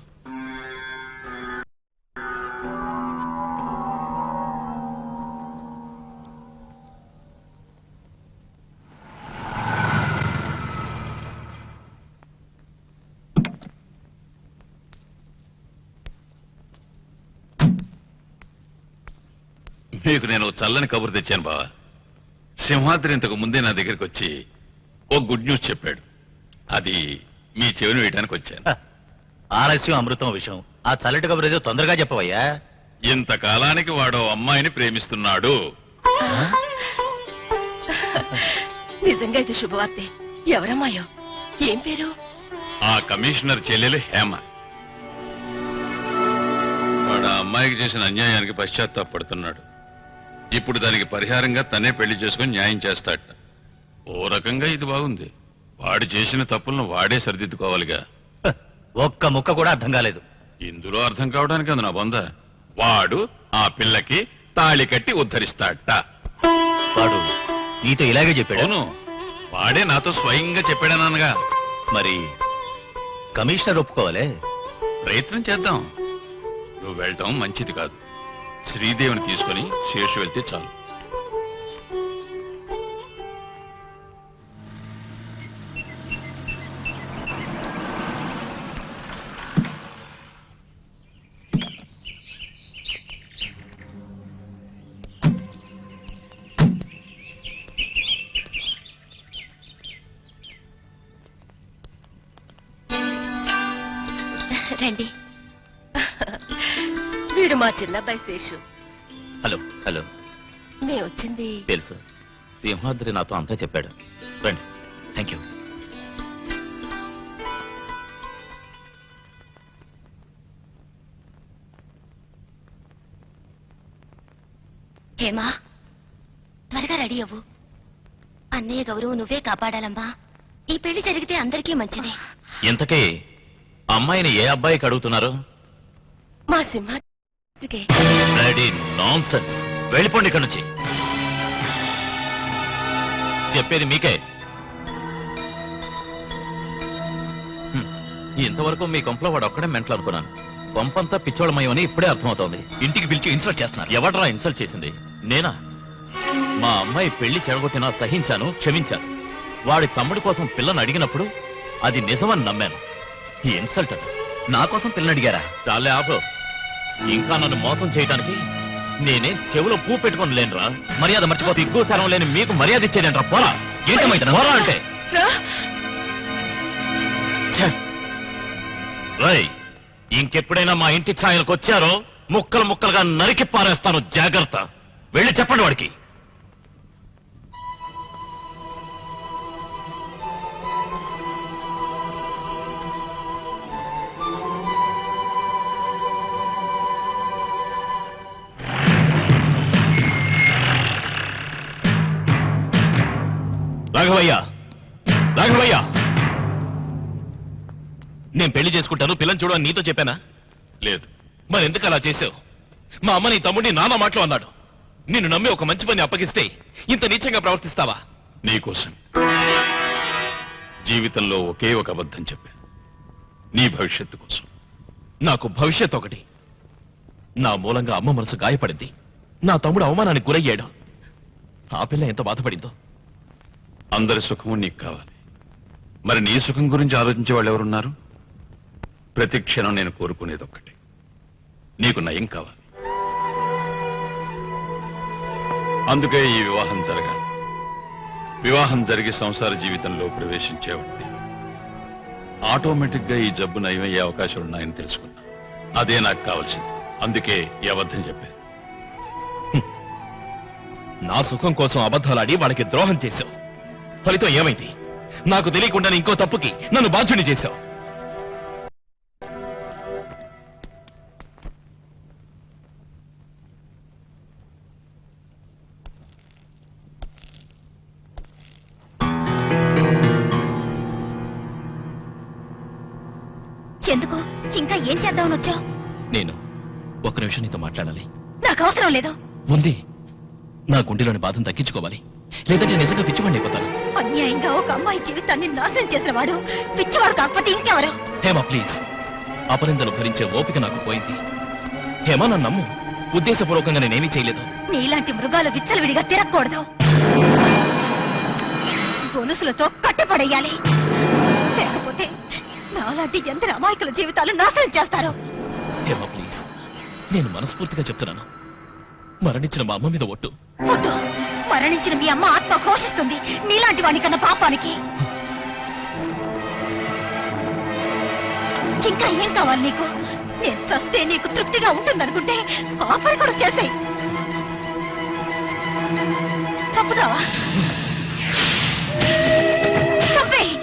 మీకు నేను చల్లని కబురు తెచ్చాను బావా. సింహాద్రి ఇంతకు ముందే నా దగ్గరికి వచ్చి ఓ గుడ్ న్యూస్ చెప్పాడు. అది మీ చెవిని వేయడానికి వచ్చాను. ఆలస్యం అమృతం విషయం. ఆ చల్లటి కబురు ఏదో తొందరగా చెప్పవయ్యా. ఇంతకాలానికి వాడో అమ్మాయిని ప్రేమిస్తున్నాడు. నిజంగా ఇది శుభవార్తే. ఎవరమ్మాయో? ఏం పేరు? ఆ కమిషనర్ చెల్లెలు హేమ. వాడు ఆ అమ్మాయికి చేసిన అన్యాయానికి పశ్చాత్తాపడుతున్నాడు. ఇప్పుడు దానికి పరిహారంగా తనే పెళ్లి చేసుకుని న్యాయం చేస్తాడట. ఓ రకంగా ఇది బాగుంది. వాడు చేసిన తప్పులను వాడే సరిదిద్దుకోవాలిగా. ఒక్క ముక్క కూడా అర్థం కాలేదు. ఇందులో అర్థం కావడానికి అది నా బొంద. వాడు ఆ పిల్లకి తాళి కట్టి ఉద్ధరిస్తాడట. వాడు నీతో ఇలాగే చెప్పాడు? అవును, వాడే నాతో స్వయంగా చెప్పాడనగా. మరి కమిషనర్ ఒప్పుకోవాలే. ప్రయత్నం చేద్దాం. నువ్వు వెళ్ళటం మంచిది కాదు. శ్రీదేవిని తీసుకుని శేషు వెళ్తే చాలు. రండి. వీడు మా చిన్నబ్బాయి శేషు. Hello hello. మేము వచ్చింది తెలుసు. సింహాద్రి నాతో అంతా చెప్పాడు. రండి. Thank you. హేమా, త్వరగా రెడీ అవ్వు. అన్నయ్య గౌరవం నువ్వే కాపాడాలమ్మా. ఈ పెళ్లి జరిగితే అందరికీ మంచిది. ఇంతకీ అమ్మాయిని ఏ అబ్బాయికి అడుగుతున్నారు? మా సింహాద్రికి. నాన్సెన్స్. వెళ్ళిపోండి ఇక్కడి నుంచి. చెప్పేది మీకే. ఇంతవరకు మీ కొంపలో వాడు ఒక్కడే మెంటలు అనుకున్నాను. కొంపంతా పిచ్చోళమయమని ఇప్పుడే అర్థమవుతోంది. ఇంటికి పిలిచి ఇన్సల్ట్ చేస్తున్నారు. ఎవడ్రా ఇన్సల్ట్ చేసింది? నేనా? మా అమ్మాయి పెళ్లి చెడగొట్టినా సహించాను, క్షమించాను. వాడి తమ్ముడి కోసం పిల్లని అడిగినప్పుడు అది నిజమని నమ్మాను. ఈ ఇన్సల్ట్ నా కోసం పిల్లని అడిగారా? చాలే ఆపు. ఇంకా నన్ను మోసం చేయడానికి నేనే చెవులో పూ పెట్టుకొని లేనురా. మర్యాద మర్చిపోతే ఎక్కువ శరం లేని మీకు మర్యాద ఇచ్చేదేంట్రా? పోరా. ఏంటమైతే పోరా అంటే రై, ఇంకెప్పుడైనా మా ఇంటి ఛాయలకు వచ్చారో ముక్కలు ముక్కలుగా నరికి పారేస్తాను. జాగ్రత్త. వెళ్ళి చెప్పండి వాడికి. రాఘవయ్య, రాఘవయ్య, నేను పెళ్లి చేసుకుంటాను, పిల్లని చూడని నీతో చెప్పానా? లేదు. మరి ఎందుకు అలా చేసావు? మా అమ్మ నీ తమ్ముడిని నానా మాటలు అన్నాడు. నిన్ను నమ్మి ఒక మంచి పని అప్పగిస్తే ఇంత నీచంగా ప్రవర్తిస్తావా? నీకోసం జీవితంలో ఒకే ఒక అబద్ధం చెప్పాను, నీ భవిష్యత్తు కోసం. నాకు భవిష్యత్ ఒకటి. నా మూలంగా అమ్మ మనసు గాయపడింది. నా తమ్ముడు అవమానానికి గురయ్యాడు. ఆ పిల్ల ఎంత బాధపడిందో. అందరి సుఖము నీకు కావాలి. మరి నీ సుఖం గురించి ఆలోచించే వాళ్ళు ఎవరున్నారు? ప్రతి క్షణం నేను కోరుకునేది ఒక్కటి, నీకు నయం కావాలి. అందుకే ఈ వివాహం జరగాలి. వివాహం జరిగి సంసార జీవితంలో ప్రవేశించేవాడి ఆటోమేటిక్ గా ఈ జబ్బు నయమయ్యే అవకాశాలు ఉన్నాయని తెలుసుకున్నా. అదే నాకు కావాల్సింది. అందుకే ఈ అబద్ధం చెప్పాను. నా సుఖం కోసం అబద్ధాలాడి వాడికి ద్రోహం చేశావు. ఫలితం ఏమైంది? నాకు తెలియకుండా ఇంకో తప్పుకి నన్ను బాధ్యుని చేశావు. ఎందుకు? ఇంకా ఏం చేద్దామని వచ్చావు? నేను ఒక్క నిమిషం నీతో మాట్లాడాలి. నాకు అవసరం లేదు. ఉంది. నా గుండెలోని బాధను తగ్గించుకోవాలి, లేదంటే నిజంగా పిచ్చివాడిని అయిపోతాను. అన్యాయంగా ఒక అమ్మాయి జీవితాన్ని నాశనం చేసిన వాడు పిచ్చివాడు కాకపోతే ఇంకెవరు? హేమ ప్లీజ్, అపరిందలు భరించే ఓపిక నాకు పోయింది. హేమ నన్ను నమ్ము. ఉద్దేశపూర్వకంగా నేనేమీ చేయలేదు. నీలాంటి మృగాలు విచ్చలవిడిగా తిరగకూడదు. గొలుసులతో కట్టపడేయాలి. లేకపోతే నాలాంటి ఎందరు అమాయకుల జీవితాలు నాశనం చేస్తారు. హేమ ప్లీజ్, నేను మనస్ఫూర్తిగా చెప్తున్నాను. మరణించిన మా అమ్మ మీద ఒట్టు. వద్దు. మరణించిన మీ అమ్మ ఆత్మ ఘోషిస్తుంది నీలాంటి వాడి కన్నా పాపానికి. ఇంకా ఏం కావాలి నీకు? నేను చస్తే నీకు తృప్తిగా ఉంటుందనుకుంటే ఆ పని కూడా చేసేయ్. చంపుతావా? చంపేయ్.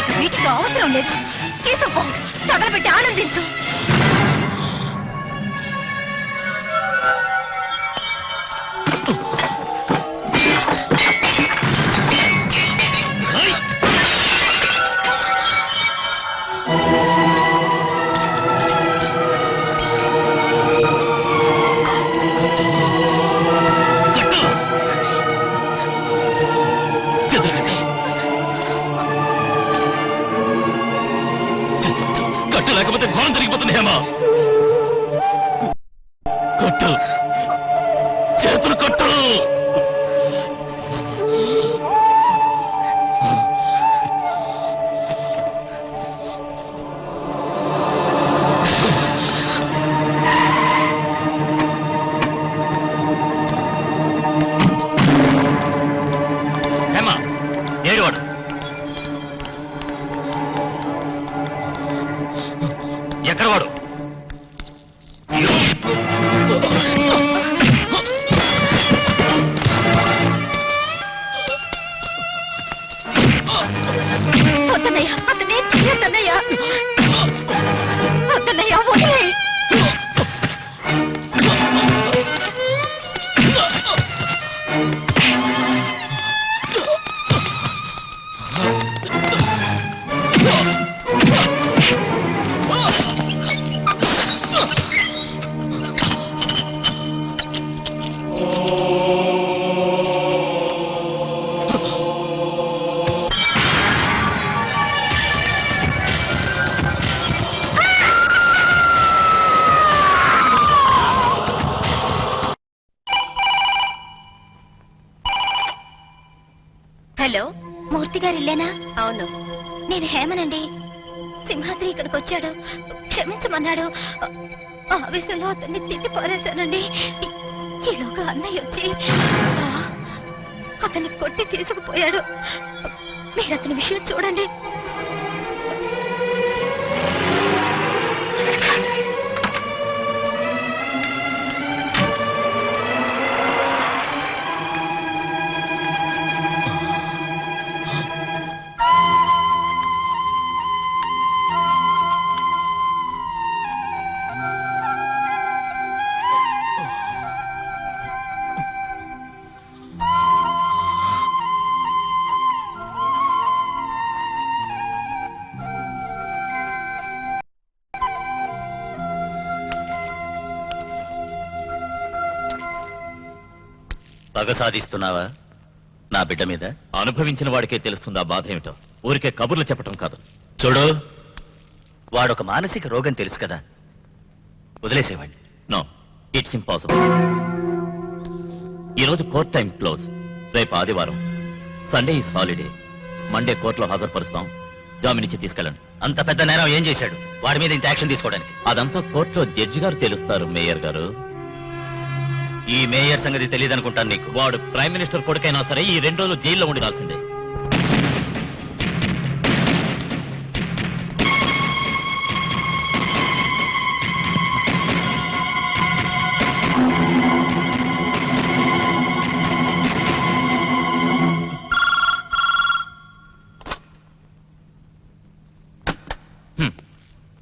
ఇక వీటికి అవసరం లేదు. తీసుకుపో. తగలబెట్టి ఆనందించు. కట్టు, లేకపోతే ఘోరం జరిగిపోతుంది. హేమ కట్టు, చేతులు కట్టు. హేమ, ఏడువాడు. ఎక్కడ వాడు? హలో, మూర్తి గారు ఇల్లేనా? అవును. నేను హేమనండి. సింహాద్రి ఇక్కడికి వచ్చాడు, క్షమించమన్నాడు. ఆవేశంలో అతన్ని తిట్టి పారేశానండి. ఈలోగా అన్నయ్య వచ్చి అతన్ని కొట్టి తీసుకుపోయాడు. మీరు అతని విషయం చూడండి. పగ సాధిస్తున్నావా నా బిడ్డ మీద? అనుభవించిన వాడికే తెలుస్తుంది ఆ బాధ ఏమిటో. ఊరికే కబుర్లు చెప్పటం కాదు. చూడు, వాడొక మానసిక రోగం తెలుసు కదా, వదిలేసేవాడిని. No, it's impossible. ఈరోజు కోర్ట్ టైం క్లోజ్. రేపు ఆదివారం, సండే ఈజ్ హాలిడే. మండే కోర్టులో హాజరుపరుస్తాం. జామీన్ ఇచ్చి తీసుకెళ్ళండి. అంత పెద్ద నేరం ఏం చేశాడు వాడి మీద ఇంత యాక్షన్ తీసుకోవడానికి? అదంతా కోర్టులో జడ్జి గారు తెలుస్తారు మేయర్ గారు. ఈ మేయర్ సంగతి తెలియదు అనుకుంటాను నీకు. వాడు ప్రైమ్ మినిస్టర్ కొడుకైనా సరే ఈ 2 రోజులు జైల్లో ఉండాల్సిందే.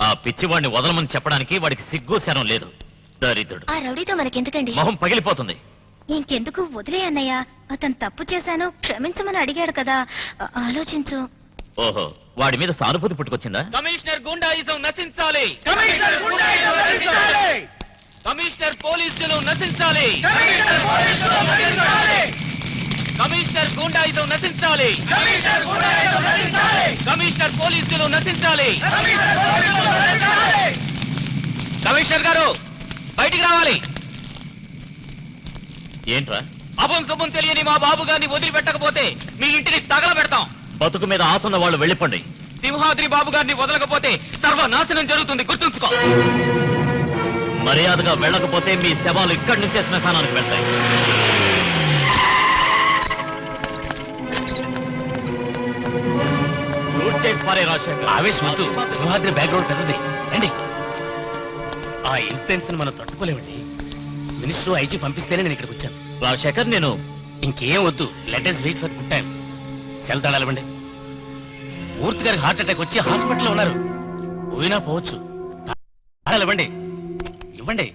ఆ పిచ్చివాడిని వదలమని చెప్పడానికి వాడికి సిగ్గు శరం లేదు. దరిద్రుడు. ఆ రౌడీతో మనకెందుకండి? మొహం పగిలిపోతుంది. ఇంకెందుకు, వదిలే అన్నయ్య. అతను తప్పు చేశాను, క్షమించమని అడిగాడు కదా, ఆలోచించు. ఓహో, వాడి మీద సానుభూతి పుట్టుకొచ్చిందా? కమిషనర్ గుండాయిజం నశించాలి. కమిషనర్ పోలీసులు నశించాలి. కమిషనర్ గుండాయిజం నశించాలి. కమిషనర్ పోలీసులు నశించాలి. కమిషనర్ గారు బయటికి రావాలి. ఏంట్రా? అభం శుభం తెలియని మా బాబు గారిని వదిలిపెట్టకపోతే మీ ఇంటిని తగలబెడతాం. బతుకు మీద ఆసున్న వాళ్ళు వెళ్ళిపోండి. సింహాద్రి బాబు గారిని వదలకపోతే సర్వనాశనం జరుగుతుంది, గుర్తుంచుకో. మర్యాదగా వెళ్ళకపోతే మీ శవాలు ఇక్కడి నుంచే శ్మశానానికి వెళ్తాయి. షూట్ చేసి పారే రాజశేఖర్. ఆవేశం వద్దు, సింహాద్రి బ్యాక్గ్రౌండ్ పెద్దది. రండి. ఆ ఇన్ఫ్లుయెన్స్ మనం తట్టుకోలేమండి. మినిస్టర్ ఐజీ పంపిస్తేనే నేను ఇక్కడికి వచ్చాను. రాజశేఖర్, నేను ఇంకేం వద్దు, let us wait for good time. Cell తాళాలివ్వండి. మూర్తి గారికి హార్ట్ అటాక్ వచ్చి హాస్పిటల్లో ఉన్నారు. పోయినా పోవచ్చు. తాళాలివ్వండి, ఇవ్వండి.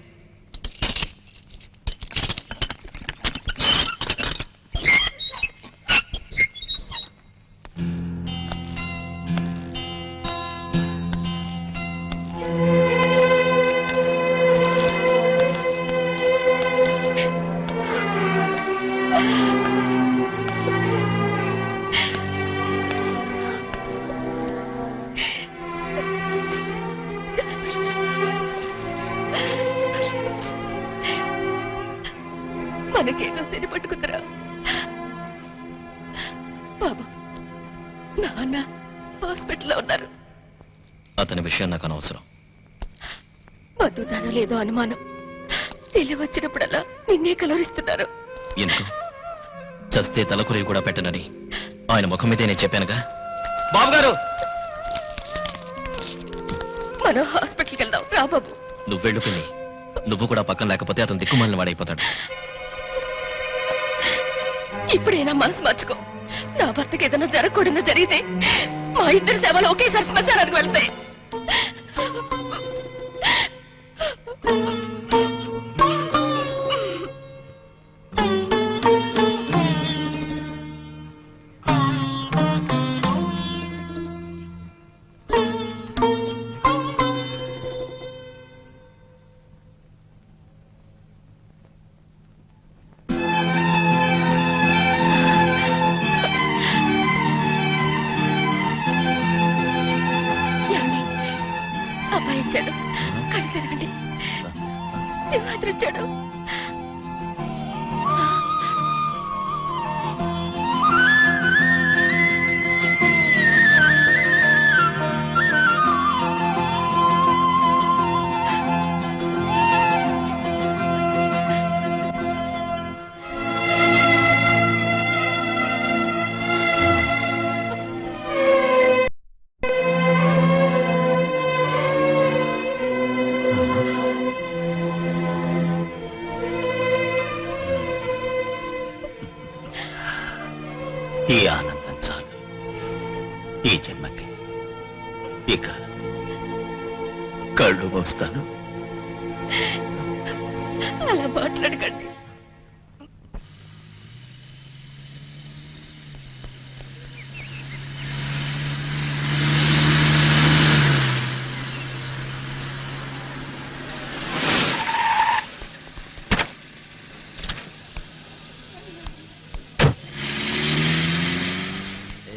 మనకేదో శని పట్టుకుందరా బాబు. నాన్న హాస్పిటల్లో ఉన్నారు. అతని విషయం నాకు అనవసరం. బతుకుతానో లేదో అనుమానం. తెలివి వచ్చినప్పుడల్లా నిన్నే కలవరిస్తున్నారు. ఎందుకు? చస్తే తలకురి కూడా పెట్టనని ఆయన ముఖం మీదే నేను చెప్పానుగా. బాబు గారు, మనం హాస్పిటల్కి వెళ్దాం రా బాబు. నువ్వు వెళ్ళు పిన్ని. నువ్వు కూడా పక్కన లేకపోతే అతను దిక్కుమాలిన వాడైపోతాడు. ఇప్పుడైనా మనసు మార్చుకో. నా భర్తకి ఏదైనా జరగకూడదు జరిగితే మా ఇద్దరు సేవలు ఒకేసారి శ్మశానానికి వెళ్తాయి. అబ్బాయి వచ్చాడు, కళ్ళు తెరవండి. సింహాద్రి వచ్చాడు. ఈ ఆనందం చాలు ఈ జన్మకి. ఇక కళ్ళు మోస్తాను. అలా మాట్లాడకండి.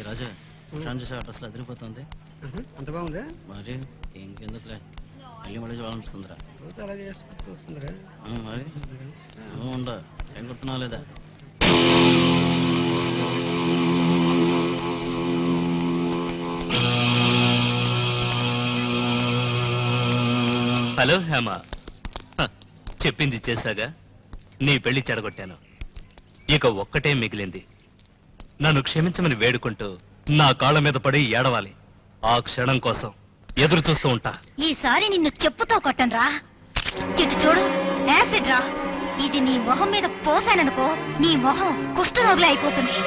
రాజా ఫ్యాన్ చూసే అసలు అదిరిపోతుంది. అంత బాగుందా? మరి ఇంకెందుకులే, మళ్ళీ మళ్ళీ చూడాలనిపిస్తుందిరా. అలాగే చేసుకుంటూ వస్తుందిరా. మరి ఉండ చెంగుతున్నావు లేదా? హలో హేమ, చెప్పింది చేశాగా. నీ పెళ్లి చెడగొట్టాను. ఇక ఒక్కటే మిగిలింది. నన్ను క్షమించమని వేడుకుంటూ నా కాళ్ళ మీద పడి ఏడవాలి. ఆ క్షణం కోసం ఎదురు చూస్తూ ఉంటా. ఈసారి నిన్ను చెప్పుతో కొట్టనురా. ఇటు చూడు, యాసిడ్ రా. ఇది నీ మొహం మీద పోసాననుకో, నీ మొహం కుష్ఠరోగులే అయిపోతుంది.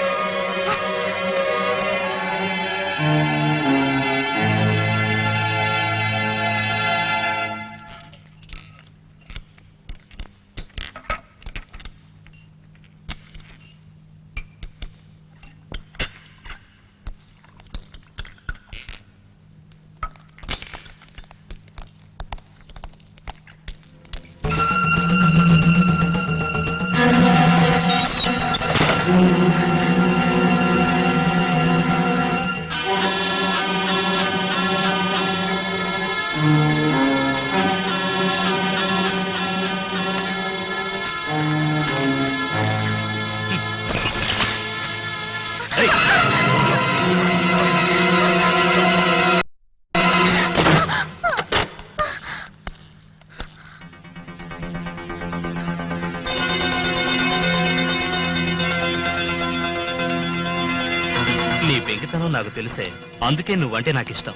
నీ పెంకితనం నాకు తెలిసే, అందుకే నువ్వంటే నాకు ఇష్టం.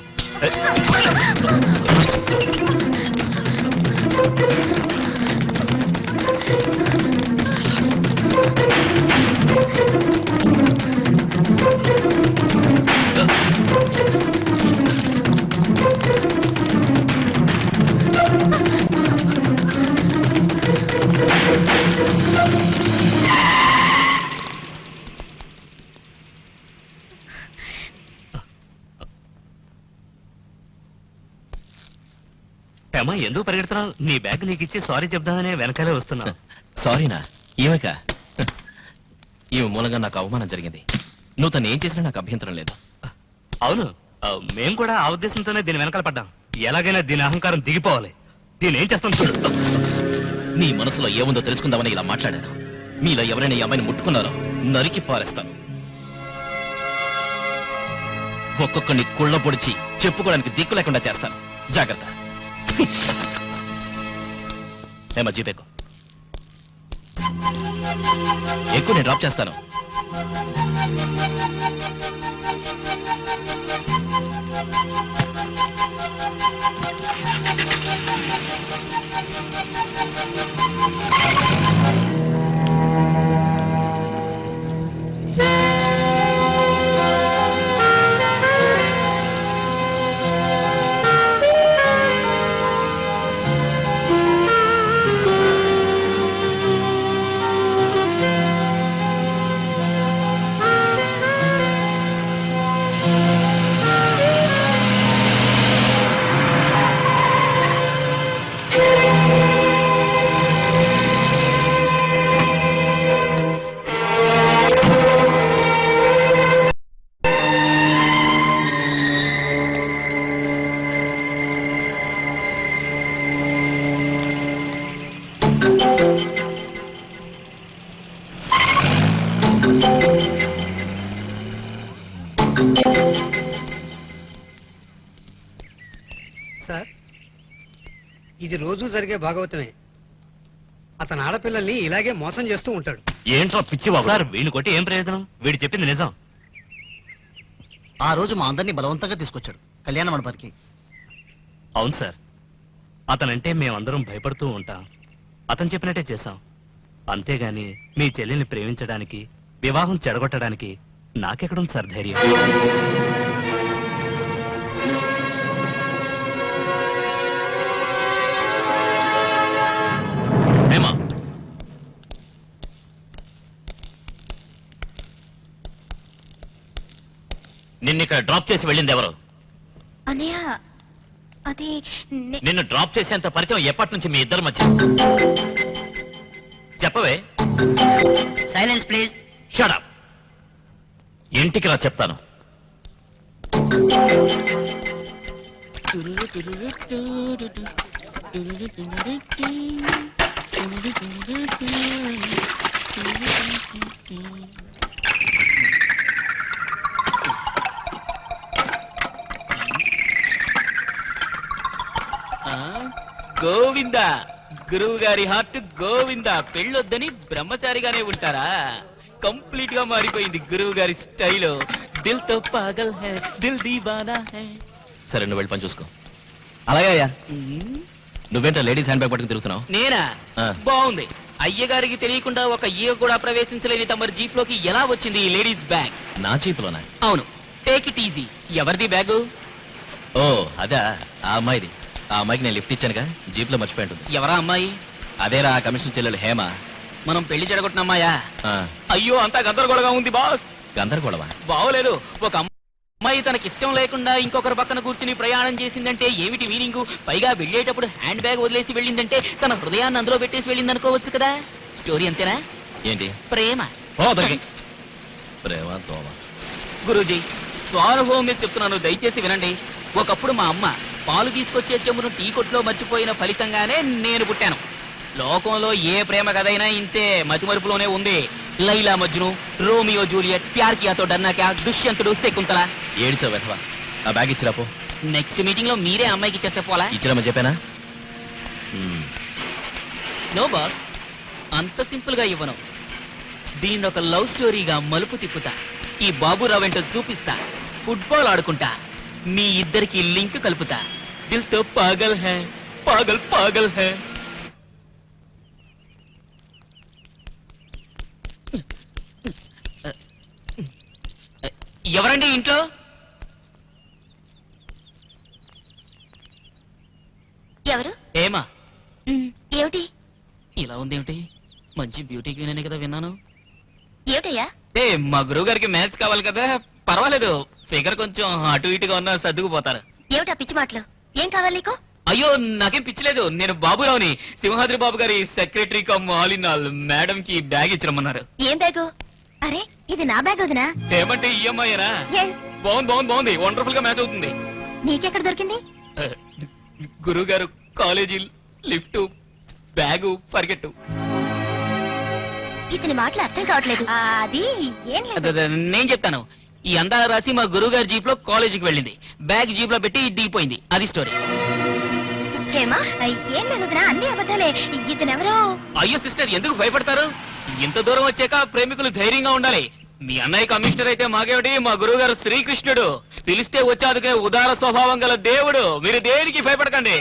హేమ, ఎందుకు పరిగెడుతున్నావు? నీ బ్యాగ్ నీకు ఇచ్చి సారీ చెప్దామనే వెనకాలే వస్తున్నావు. సారీనా? ఈమెక ఈమె మూలంగా నాకు అవమానం జరిగింది. నువ్వు తను ఏం చేసినా నాకు అభ్యంతరం లేదు. అవును, మేం కూడా ఆ ఉద్దేశంతోనే దీని వెనకాల పడ్డాం. ఎలాగైనా దీని అహంకారం దిగిపోవాలి. దీని ఏం చేస్తాం చూడు. నీ మనసులో ఏముందో తెలుసుకుందామని ఇలా మాట్లాడాను. మీలో ఎవరైనా ఈ అమ్మాయిని ముట్టుకున్నారో నరికి పారేస్తాను. ఒక్కొక్కరిని కుళ్ళ పొడిచి చెప్పుకోవడానికి దిక్కు లేకుండా చేస్తాను. జాగ్రత్త. ఏమా జీపేకు ఎక్కువ, నేను డ్రాప్ చేస్తాను. సార్, ఇది రోజు జరిగే భాగవతమే. అతను ఆడపిల్లల్ని ఇలాగే మోసం చేస్తూ ఉంటాడు. ఏంట్రా పిచ్చివాడు? సార్, వీడిని కొట్టి ఏం ప్రయోజనం? వీడు చెప్పింది నిజం. ఆ రోజు మా అందరినీ బలవంతంగా తీసుకొచ్చాడు కళ్యాణ మండపానికి. అవును సార్, అతనంటే మేమందరం భయపడుతూ ఉంటాం. అతను చెప్పినట్టే చేశాం. అంతేగాని మీ చెల్లెల్ని ప్రేమించడానికి, వివాహం చెడగొట్టడానికి నాకెక్కడుంది సార్ ధైర్యం? హేమ, నిన్నిక్కడ డ్రాప్ చేసి వెళ్ళింది ఎవరు? అన్నయ్య అది నిన్ను డ్రాప్ చేసేంత పరిచయం ఎప్పటి నుంచి మీ ఇద్దరి మధ్య? చెప్పవే. Silence please. Shut up. ఇంటికి రా చెప్తాను. గోవింద, గురువు గారి హార్ట్ గోవింద. పెళ్ళొద్దని బ్రహ్మచారిగానే ఉంటారా? కంప్లీట్ గా మారిపోయింది గురువు గారి స్టైల్. దిల్ తో పాగల్ హై, దిల్ దీవానా హై. సరే, నువ్వు వెళ్ళి పని చూసుకో. అలాగే అయ్యా. నువ్వేంటో లేడీస్ హ్యాండ్ బ్యాగ్ పట్టుకుని తిరుగుతున్నావు? నేనా? ఆ. బాగుంది. అయ్యగారికి తెలియకుండా ఒక ఈగ కూడా ప్రవేశించలేని తమరి జీప్ లోకి ఎలా వచ్చింది ఈ లేడీస్ బ్యాగ్? నా చీపులోనా? అవును. Take it easy. ఎవరిది బ్యాగు? ఓ అదా, ఆ అమ్మాయిది. ఆ అమ్మాయికి నేను లిఫ్ట్ ఇచ్చానుగా, జీప్ లో మర్చిపోయి ఉంటుంది. ఎవరా అమ్మాయి? అదేరా కమిషన్ చెల్లెలు హేమ. మనం పెళ్లి చెడగొట్టిన అమ్మాయా? ఆ, అయ్యో, అంతా గందరగోళంగా ఉంది బాస్. గందరగోళమా? బాగోలేదు. ఒక అమ్మాయి తనకి ఇష్టం లేకుండా ఇంకొకరి పక్కన కూర్చుని ప్రయాణం చేసిందంటే ఏమిటి మీనింగు? పైగా వెళ్ళేటప్పుడు హ్యాండ్ బ్యాగ్ వదిలేసి వెళ్ళిందంటే తన హృదయాన్ని అందులో పెట్టేసి వెళ్ళింది అనుకోవచ్చు కదా. స్టోరీ అంతేనా? ఏంటి? ప్రేమ. ప్రేమ తోమ. గురూజీ, స్వానుభవం మీద చెప్తున్నాను, దయచేసి వినండి. ఒకప్పుడు మా అమ్మ పాలు తీసుకొచ్చే చెంబును టీ కొట్లో మర్చిపోయిన ఫలితంగానే నేను పుట్టాను. లోకంలో ఏ ప్రేమ కథైనా ఇంతే మతిమరుపులోనే ఉంది. లైలా మజ్ను, రోమియో జూలియట్, ప్యార్ కియాతో డర్నా క్యా, దుష్యంతుడు, శకుంతల. ఏడిసా వెధవా, ఆ బ్యాగ్ ఇచ్చిరాపో. నెక్స్ట్ మీటింగ్ లో మీరే అమ్మాయికి ఇచ్చేస్తే పోలా? ఇచ్చిరామని చెప్పానా? నో బాస్, అంత సింపుల్ గా ఇవ్వను. దీన్ని ఒక లవ్ స్టోరీగా మలుపు తిప్పుతా. ఈ బాబురావు వెంట చూపిస్తా. ఫుట్బాల్ ఆడుకుంటా. మీ ఇద్దరికి లింక్ కలుపుతా. దిల్ తో పాగల్ హై, పాగల్ పాగల్ హై. ఎవరండి ఇంట్లో? ఎవరు? ఏమా? ఏమిటి? ఇలా ఉందేమిటి? మంచి బ్యూటీ క్వీన్ అనే కదా విన్నాను. ఏమిటయ్యా? మా గురువు గారికి మ్యాచ్ కావాలి కదా. పర్వాలేదు, ఫిగర్ కొంచెం అటు ఇటుగా ఉన్నా సర్దుకుపోతారు. ఏమిటా పిచ్చి మాటలు? ఏం కావాలి నీకు? అయ్యో, నాకేం పిచ్చలేదు. నేను బాబురావుని, సింహాద్రి బాబు గారి secretary come all in all. Madam కి బ్యాగ్ ఇచ్చిరమ్మన్నారు. ఏం బ్యాగు? అరే, ఇది నా బ్యాగ్ వదినా. ఏమంటే ఈఎంఐనా? బాగుంది బాగుంది బాగుంది, వండర్ఫుల్ గా మ్యాచ్ అవుతుంది. నీకెక్కడ దొరికింది? గురువు గారు కాలేజీ లిఫ్ట్ బ్యాగు పరిగెట్టు. ఇతని మాటలు అర్థం కావట్లేదు. అది ఏం లేదు. నేను చెప్తాను. ఈ అందాల రాసి మా గురువు గారి జీప్ లో కాలేజీకి వెళ్ళింది. బ్యాగ్ జీప్ లో పెట్టి దిగిపోయింది. అది స్టోరీ. ఏమా? ఏం లేదు వదినా, అన్ని అబద్ధాలే. ఇతనెవరో. అయ్యో సిస్టర్, ఎందుకు భయపడతారు? ఇంత దూరం వచ్చాక ప్రేమికులు ధైర్యంగా ఉండాలి. మీ అన్నయ్య కమిషనర్ అయితే మాకేమిటి, మా గురువు గారు శ్రీకృష్ణుడు. పిలిస్తే వచ్చాదుకే ఉదార స్వభావం గల దేవుడు. మీరు దేనికి భయపడకండి,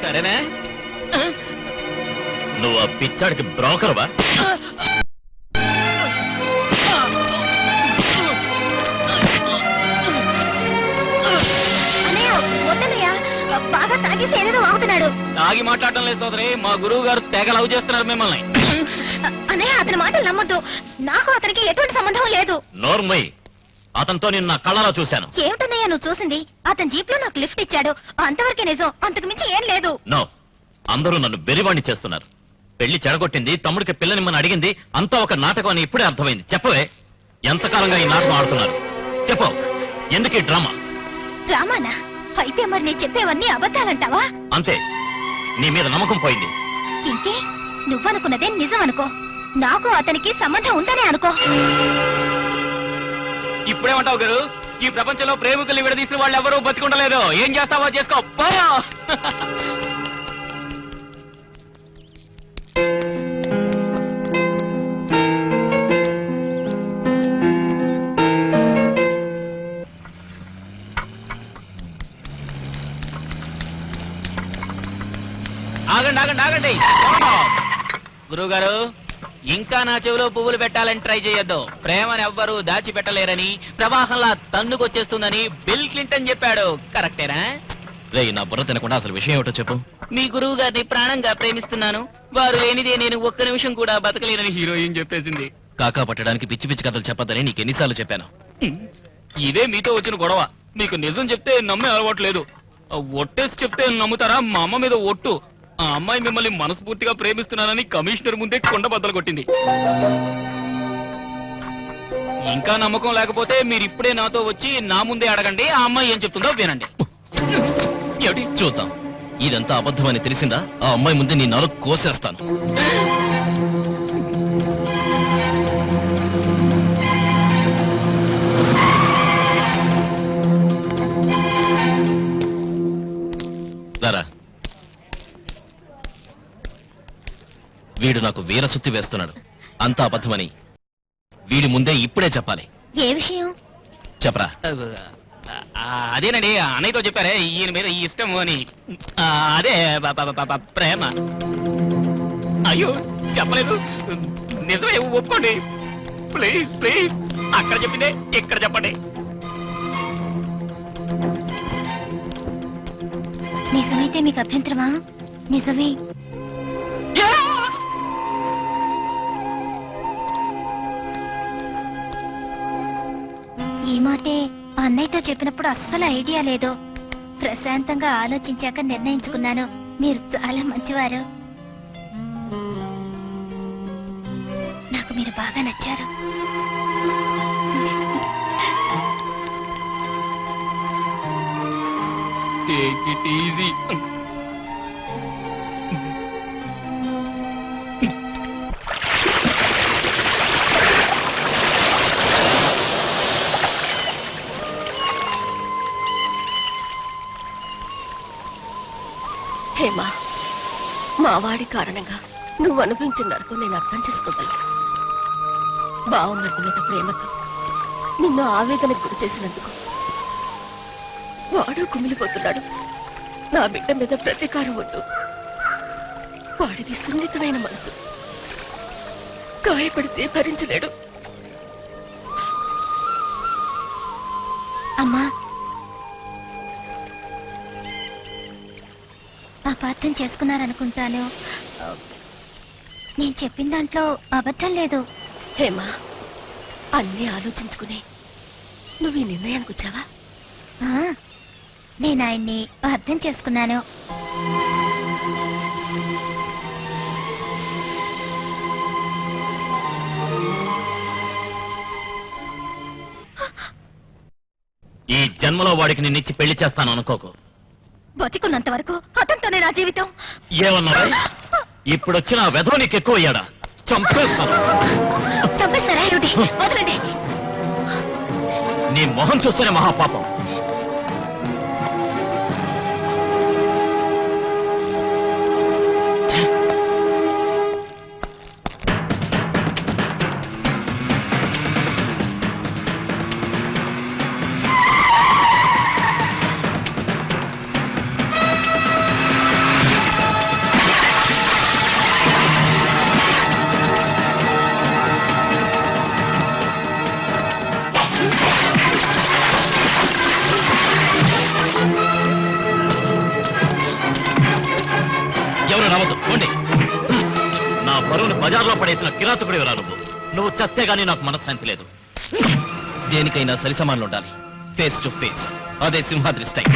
సరేనా? నువ్వు ఆ పిచ్చాడికి బ్రోకర్వా? బాగా తాగేసి ఏదేదో వాగుతున్నాడు. తాగి మాట్లాడటం లేదు సోదరి, మా గురువు గారు తెగ లవ్ చేస్తున్నారు మిమ్మల్ని. అన్నయ్య, అతని మాటలు నమ్మొద్దు. నాకు అతనికి ఎటువంటి సంబంధం లేదు. నోర్మయ్, అతనితో నేను నా కళ్ళలో చూశాను. ఏమిటన్నయ్య నువ్వు చూసింది? అతని జీప్ లో నాకు లిఫ్ట్ ఇచ్చాడు, అంతవరకే నిజం. అంతకు మించి ఏం లేదు. నో, అందరూ నన్ను వెరివాణ్ణి చేస్తున్నారు. పెళ్లి చెడగొట్టింది, తమ్ముడికి పిల్లనిమ్మని అడిగింది, అంతా ఒక నాటకం అని ఇప్పుడే అర్థమైంది. చెప్పవే, ఎంతకాలంగా ఈ నాటకం ఆడుతున్నారు? చెప్పు, ఎందుకు ఈ డ్రామా? డ్రామానా? అయితే మరి నేను చెప్పేవన్నీ అబద్ధాలంటావా? అంతే, నీ మీద నమ్మకం పోయింది. ఇంకే, నువ్వనుకున్నదే నిజం అనుకో. నాకు అతనికి సంబంధం ఉందనే అనుకో. ఇప్పుడేమంటావు గారు? ఈ ప్రపంచంలో ప్రేమికుల్ని విడదీసిన వాళ్ళు ఎవరూ బతికుండలేదు. ఏం చేస్తావో చేసుకో. ఆగండి ఆగండి ఆగండి. గురువు గారు, ఇంకా నా చెవిలో పువ్వులు పెట్టాలని ట్రై చేయొద్దు. ప్రేమను ఎవ్వరూ దాచిపెట్టలేరని, ప్రవాహంలా తన్నుకొచ్చేస్తుందని బిల్ క్లింటన్ చెప్పాడు. కరెక్టేనా? రేయ్, నా బుర్ర తినకుండా అసలు విషయం ఏమిటో చెప్పు. మీ గురువు గారిని ప్రాణంగా ప్రేమిస్తున్నాను. వారు లేనిదే నేను ఒక్క నిమిషం కూడా బతకలేనని హీరోయిన్ చెప్పేసింది. కాకా పట్టడానికి పిచ్చి పిచ్చి కథలు చెప్పద్దని నీకు ఎన్నిసార్లు చెప్పాను. ఇదే మీతో వచ్చిన గొడవ. మీకు నిజం చెప్తే నమ్మే అలవాట్లేదు. ఒట్టేసి చెప్తే నమ్ముతారా? మా అమ్మ మీద ఒట్టు. ఆ అమ్మాయి మిమ్మల్ని మనస్ఫూర్తిగా ప్రేమిస్తున్నానని కమిషనర్ ముందే కొండ బద్దలు కొట్టింది. ఇంకా నమ్మకం లేకపోతే మీరు ఇప్పుడే నాతో వచ్చి నా ముందే అడగండి. ఆ అమ్మాయి ఏం చెప్తుందో వినండి. ఏమిటి? చూద్దాం. ఇదంతా అబద్ధమని తెలిసిందా ఆ అమ్మాయి ముందే నీ నాలుగు కోసేస్తాను. రారా. వీడు నాకు వీరసుత్తి వేస్తున్నాడు. అంతా అబద్ధమని వీడి ముందే ఇప్పుడే చెప్పాలి. ఏ విషయం? చెప్పరా. అదేనండి, అన్నయ్యతో చెప్పారే ఈయన మీద ఈ ఇష్టం అని. అదే ప్రేమ. అయ్యో చెప్పలేదు. నిజమే, ఒప్పుకోండి ప్లీజ్ ప్లీజ్. అక్కడ చెప్పిందే ఇక్కడ చెప్పండి. నిజమైతే మీకు అభ్యంతరమా? నిజమే. ఈ మాటే అన్నయ్యతో చెప్పినప్పుడు అస్సలు ఐడియా లేదు. ప్రశాంతంగా ఆలోచించాక నిర్ణయించుకున్నాను. మీరు చాలా మంచివారు. నాకు మీరు బాగా నచ్చారు. Take it easy. హేమా, మా వాడి కారణంగా నువ్వు అనుభవించిన నరకం నేను అర్థం చేసుకోగలను. బావమర్ది మీద ప్రేమతో నిన్ను ఆవేదనకు గురి చేసినందుకు వాడు కుమిలిపోతున్నాడు. నా బిడ్డ మీద ప్రతీకారం వద్దు. వాడిది సున్నితమైన మనసు, గాయపడితే భరించలేడు. అమ్మా, అపార్థం చేసుకున్నారనుకుంటాను. నేను చెప్పిన దాంట్లో అబద్ధం లేదు. హేమా, అన్నీ ఆలోచించుకుని నువ్వు ఈ నిర్ణయానికి వచ్చావా? నేను ఆయన్ని అర్థం చేసుకున్నాను. ఈ జన్మలో వాడికి నిన్నిచ్చి పెళ్లి చేస్తాను అనుకోకు. బతికున్నంత వరకు అతనితోనే నా జీవితం. ఏమన్నావా? ఇప్పుడొచ్చిన ఆ వెధవ నీకు ఎక్కువ అయ్యాడా? చంపేస్తాను. చంపేస్తారా? ఏమిటి? వదలండి. నీ మొహం చూస్తేనే మహాపాపం. ఎవరు రావద్దు. పోండి. నా బరువును బజార్లో పడేసిన కిరాతకుడు ఎవరా నువ్వు? నువ్వు చస్తే గానీ నాకు మనశ్శాంతి లేదు. దేనికైనా సరిసమానులు ఉండాలి. Face to face. అదే సింహాద్రి స్టైల్.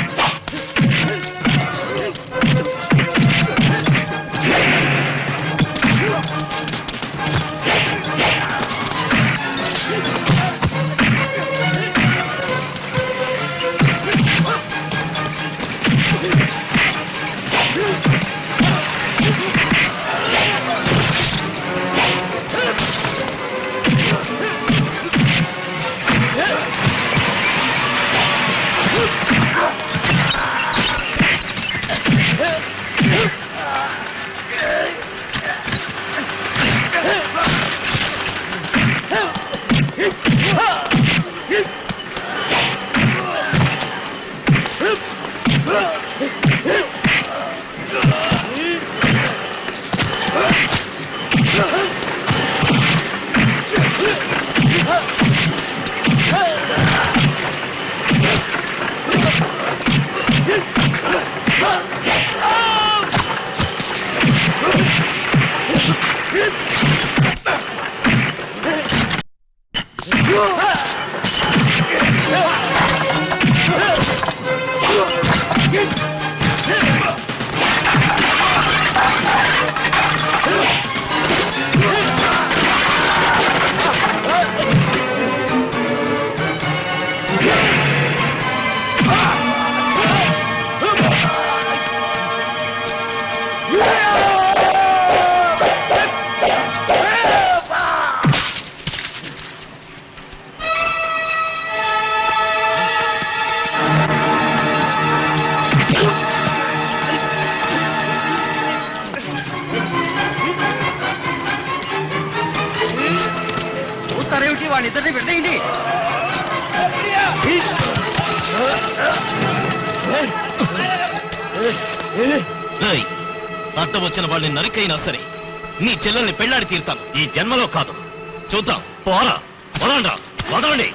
ఏమిటి వాళ్ళిద్దరిని విడదీయండి. అర్థం వచ్చిన వాళ్ళని నరికైనా సరే నీ చెల్లెల్ని పెళ్లాడి తీరుతాను. ఈ జన్మలో కాదు. చూద్దాం. పోరా వదలండి, వదలండి.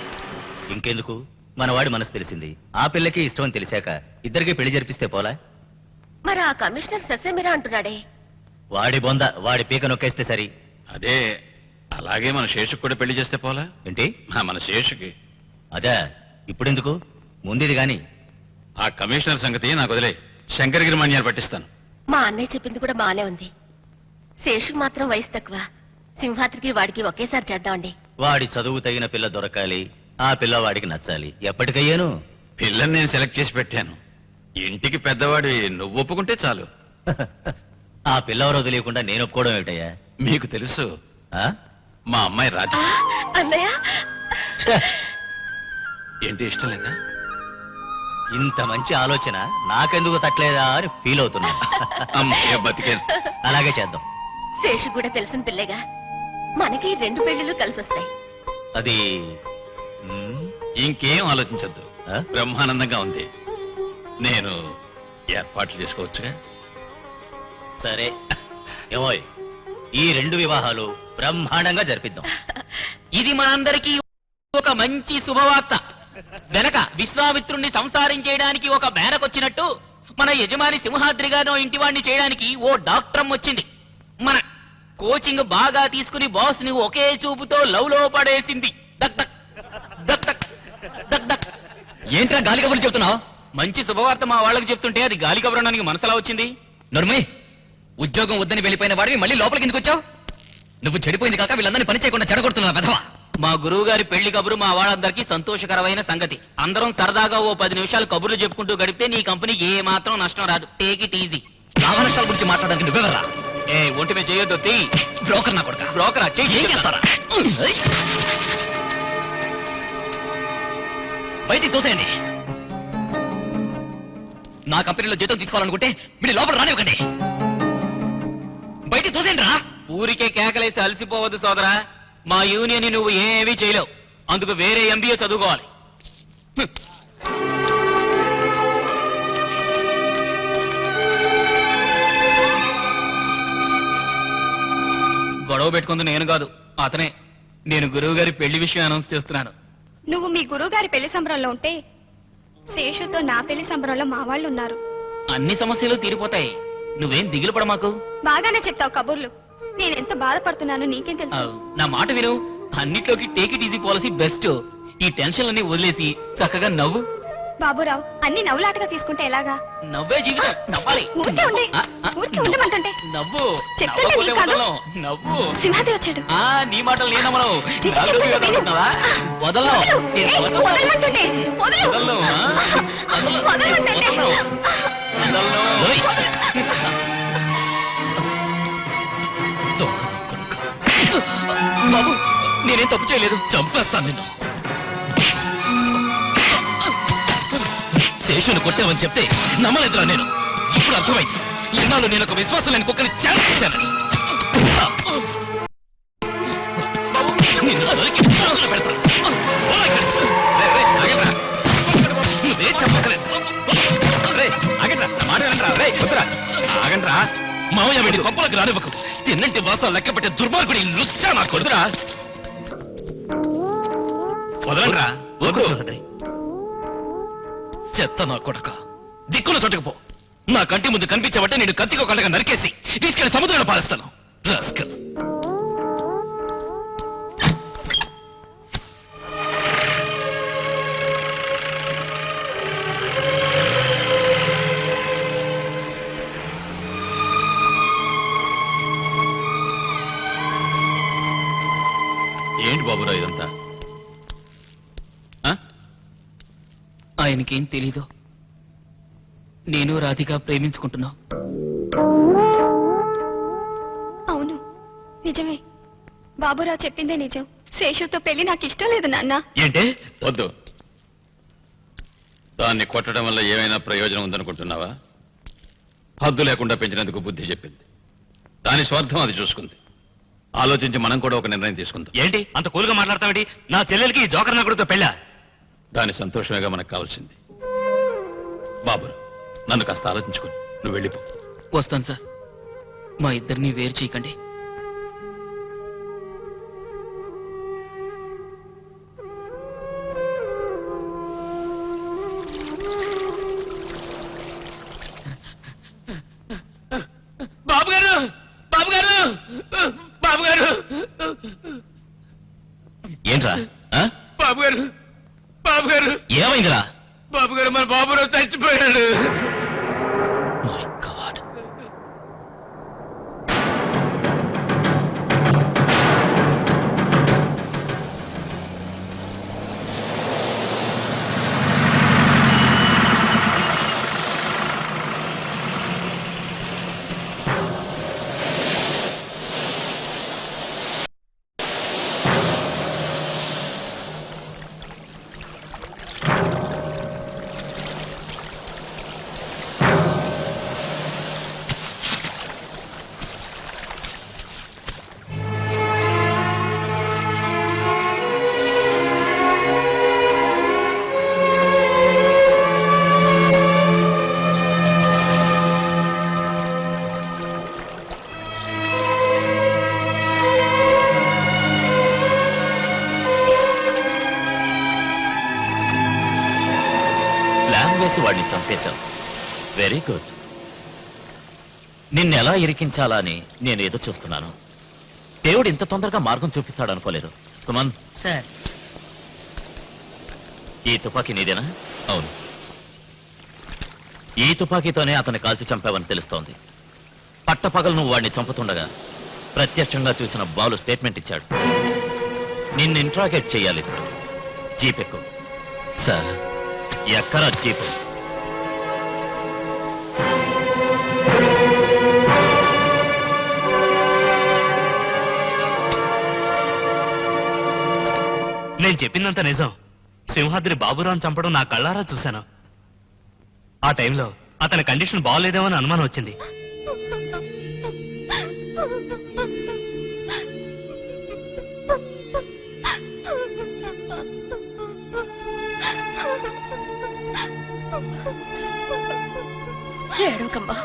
ఇంకెందుకు, మనవాడి మనసు తెలిసింది. ఆ పిల్లకి ఇష్టం అని తెలిసాక ఇద్దరికి పెళ్లి జరిపిస్తే పోలా? మరి ఆ కమిషనర్ ససేమిరా అంటున్నాడే. వాడి బొంద, వాడి పీక నొక్కేస్తే సరి. అదే అలాగే మన శేషుకు కూడా పెళ్లి చేస్తే పోలా? ఏంటి మన శేషుకి అదే ఇప్పుడెందుకు, ముందిది గాని. ఆ కమిషనర్ సంగతి నాకు వదిలే, శంకరగిరి మన్యాలు పట్టిస్తాను. మా అన్నయ్య చెప్పింది కూడా బానే ఉంది. శేషుకు మాత్రం వయసు తక్కువ. సింహాద్రికి వాడికి ఒకేసారి చేద్దామండి. వాడి చదువు తగిన పిల్ల దొరకాలి, ఆ పిల్ల వాడికి నచ్చాలి. ఎప్పటికయ్యాను పిల్లని నేను సెలెక్ట్ చేసి పెట్టాను. ఇంటికి పెద్దవాడి నువ్వు ఒప్పుకుంటే చాలు. ఆ పిల్లవరో తెలియకుండా నేను ఒప్పుకోవడం ఏమిటయ్యా? మీకు తెలుసు, ఆ? మా అమ్మాయి రాజు. అన్నయ్య ఏంటి ఇష్టం లేదా? ఇంత మంచి ఆలోచన నాకెందుకు తట్టలేదా అని ఫీల్ అవుతున్నా. అమ్మాయి బతికేను. అలాగే చేద్దాం. శేషు కూడా తెలిసిన పిల్లగా. మనకి 2 పెళ్లిళ్ళు కలిసొస్తాయి. అది ఇంకేం ఆలోచించద్దు, ఆ? బ్రహ్మానందంగా ఉంది. నేను ఏర్పాట్లు చేసుకోవచ్చుగా. సరే ఏమోయ్, ఈ 2 వివాహాలు బ్రహ్మాండంగా జరిపిద్దాం. ఇది మనందరికీ ఒక మంచి శుభవార్త. వెనక విశ్వామిత్రుణ్ణి సంసారం చేయడానికి ఒక మేనకొచ్చినట్టు మన యజమాని సింహాద్రి గారినో ఇంటివాణ్ణి చేయడానికి ఓ డాక్టరం వచ్చింది. మన కోచింగ్ బాగా తీసుకుని బాస్ ని ఒకే చూపుతో లవ్ లో పడేసింది. దక్ దక్ దక్ దక్ దక్ దక్. ఏంట్రా గాలి కబుర్లు చెప్తున్నావు? మంచి శుభవార్త మా వాళ్ళకి చెప్తుంటే అది గాలి కబరడానికి మనసులా వచ్చింది. నర్మయ్, ఉద్యోగం వద్దని వెళ్ళిపోయిన వాడివి మళ్ళీ లోపలికి ఎందుకు వచ్చావు? నువ్వు చెడిపోయింది కాక వీళ్ళందరినీ పని చేయకుండా చెడగొడుతున్నా వెధవా. మా గురువు గారి పెళ్లి కబురు మా వాళ్ళందరికీ సంతోషకరమైన సంగతి. అందరం సరదాగా ఓ 10 నిమిషాలు కబుర్లు చెప్పుకుంటూ గడిపితే నీ కంపెనీకి ఏ మాత్రం నష్టం రాదు. Take it easy. లాభ నష్టాల గురించి మాట్లాడడానికి నువ్వెవరా? ఏ ఒంటి మీద చేయొద్దు. బ్రోకర్ నా కొడుక. బ్రోకరా? ఏం చేస్తారా? బయటికి తోసేయండి. నా కంపెనీలో జీతం తీసుకోవాలనుకుంటే మీరు లోపల రానివ్వకండి. బయటికి తోసేయండి రా. ఊరికే కేకలేసి అలసిపోవద్దు సోదరా. మా యూనియన్ నువ్వు ఏమీ చేయలేవు. అందుకు వేరే MBA చదువుకోవాలి. గొడవ పెట్టుకుంది నేను కాదు, అతనే. నేను గురువు గారి పెళ్లి విషయం అనౌన్స్ చేస్తున్నాను. నువ్వు మీ గురువు గారి పెళ్లి సంబరంలో ఉంటే శేషుతో నా పెళ్లి సంబరంలో మా వాళ్ళు ఉన్నారు. అన్ని సమస్యలు తీరిపోతాయి. నువ్వేం దిగులు పడ మాకు. బాగానే చెప్తావు కబుర్లు. నేనెంత బాధపడుతున్నానో నీకేం తెలుసు. నా మాట విను. అన్నిట్లోకి take it easy policy best. ఈ టెన్షన్లన్నీ వదిలేసి చక్కగా నవ్వు. బాబురావు, అన్ని నవ్వులాటగా తీసుకుంటే ఎలాగా? నవ్వే జీవితం. నవ్వాలి. ఊరికే ఉండే. ఊరికే ఉండమంటుంటే. నవ్వు. చెప్తుంటే నవ్వకపోతే నీకు కాదు. వదలను. నవ్వు. సింహాద్రి వచ్చాడు. నీ మాటలు నేను నమ్మను. నిజం చెప్తుంటే విను. అనుకుంటున్నావా? వదలను. నేను ఏయ్, వదలను. వదలమంటుంటే. వదలు. వదలను. వదలను. వదలమంటుంటే. వదలను. బాబు, నేనేం తప్పు చేయలేదు. చంపేస్తాను నిన్ను. శేషుని కొట్టావని చెప్తే నమ్మలేదురా నేను. ఇప్పుడు అర్థమైంది. ఎన్నాళ్ళు నేను ఒక విశ్వాసం లేని కుక్కని చేశానని. నిన్ను దొరికి రోజులు పెడతాను. పోరా ఇక్కడి నుంచి. నువ్వేం చెప్పక్కలేదు. మావయ్య వీడి కొప్పలకు రానివ్వకు. తిన్నంటి వాసాలు లెక్క పెట్టే దుర్మార్గుడి లుచ్చా నా కొడుకురా. వదలండ్రా. చెత్త నా కొడక. దిక్కున చోటుకుపో. నా కంటి ముందు కనిపించబట్టే నేను కత్తికో కండగా నరికేసి తీసుకెళ్లి సముద్రంలో పారేస్తాను. రాస్కల్. ఏంటి బాబురా ఇదంతా? ఆయనకేం తెలీదు. నేను రాధిక ప్రేమించుకుంటున్నా. అవును, నిజమే. బాబురావు చెప్పిందే నిజం. శేషుతో పెళ్లి నాకు ఇష్టం లేదు నాన్న. ఏంటే? వద్దు. దాన్ని కొట్టడం వల్ల ఏమైనా ప్రయోజనం ఉందనుకుంటున్నావా? హద్దు లేకుండా పెంచినందుకు బుద్ధి చెప్పింది. దాని స్వార్థం అది చూసుకుంది. ఆలోచించి మనం కూడా ఒక నిర్ణయం తీసుకుందాం. ఏంటి అంత కూలుగా మాట్లాడతావేంటి? నా చెల్లెలకి ఈ జోకర్ నగడుతో పెళ్ళా? దాని సంతోషమేగా మనకు కావాల్సింది. బాబు, నన్ను కాస్త ఆలోచించుకుని నువ్వు వెళ్ళిపో. వస్తాను సార్. మా ఇద్దరిని వేరు చేయకండి. బాబు గారు, బాబు గారు, బాబు గారు, ఏంట్రా ఆ? బాబు గారు, బాబు గారు, ఏమైందిరా? బాబు గారు, మన బాబురావు చచ్చిపోయాడు. My God. ప్లాన్ వేసి వాడిని చంపేశావు. Very good. నిన్నెలా ఇరికించాలా అని నేను ఎదురు చూస్తున్నాను. దేవుడు ఇంత తొందరగా మార్గం చూపిస్తాడు అనుకోలేదు. సుమన్ సార్, ఈ తుపాకీ నీదేనా? అవును. ఈ తుపాకీతోనే అతన్ని కాల్చి చంపావని తెలుస్తోంది. పట్టపగలు నువ్వు వాడిని చంపుతుండగా ప్రత్యక్షంగా చూసిన బాలు స్టేట్మెంట్ ఇచ్చాడు. నిన్ను ఇంట్రాగేట్ చేయాలి ఇప్పుడు. జీప్ ఎక్కు. సార్, ఎక్కరా జీప్? నేను చెప్పిందంత నిజం. సింహాద్రి బాబురావుని చంపడం నా కళ్ళారా చూశాను. ఆ టైంలో అతని కండిషన్ బాగోలేదేమో అని అనుమానం వచ్చింది. ఏడోకమ్మా.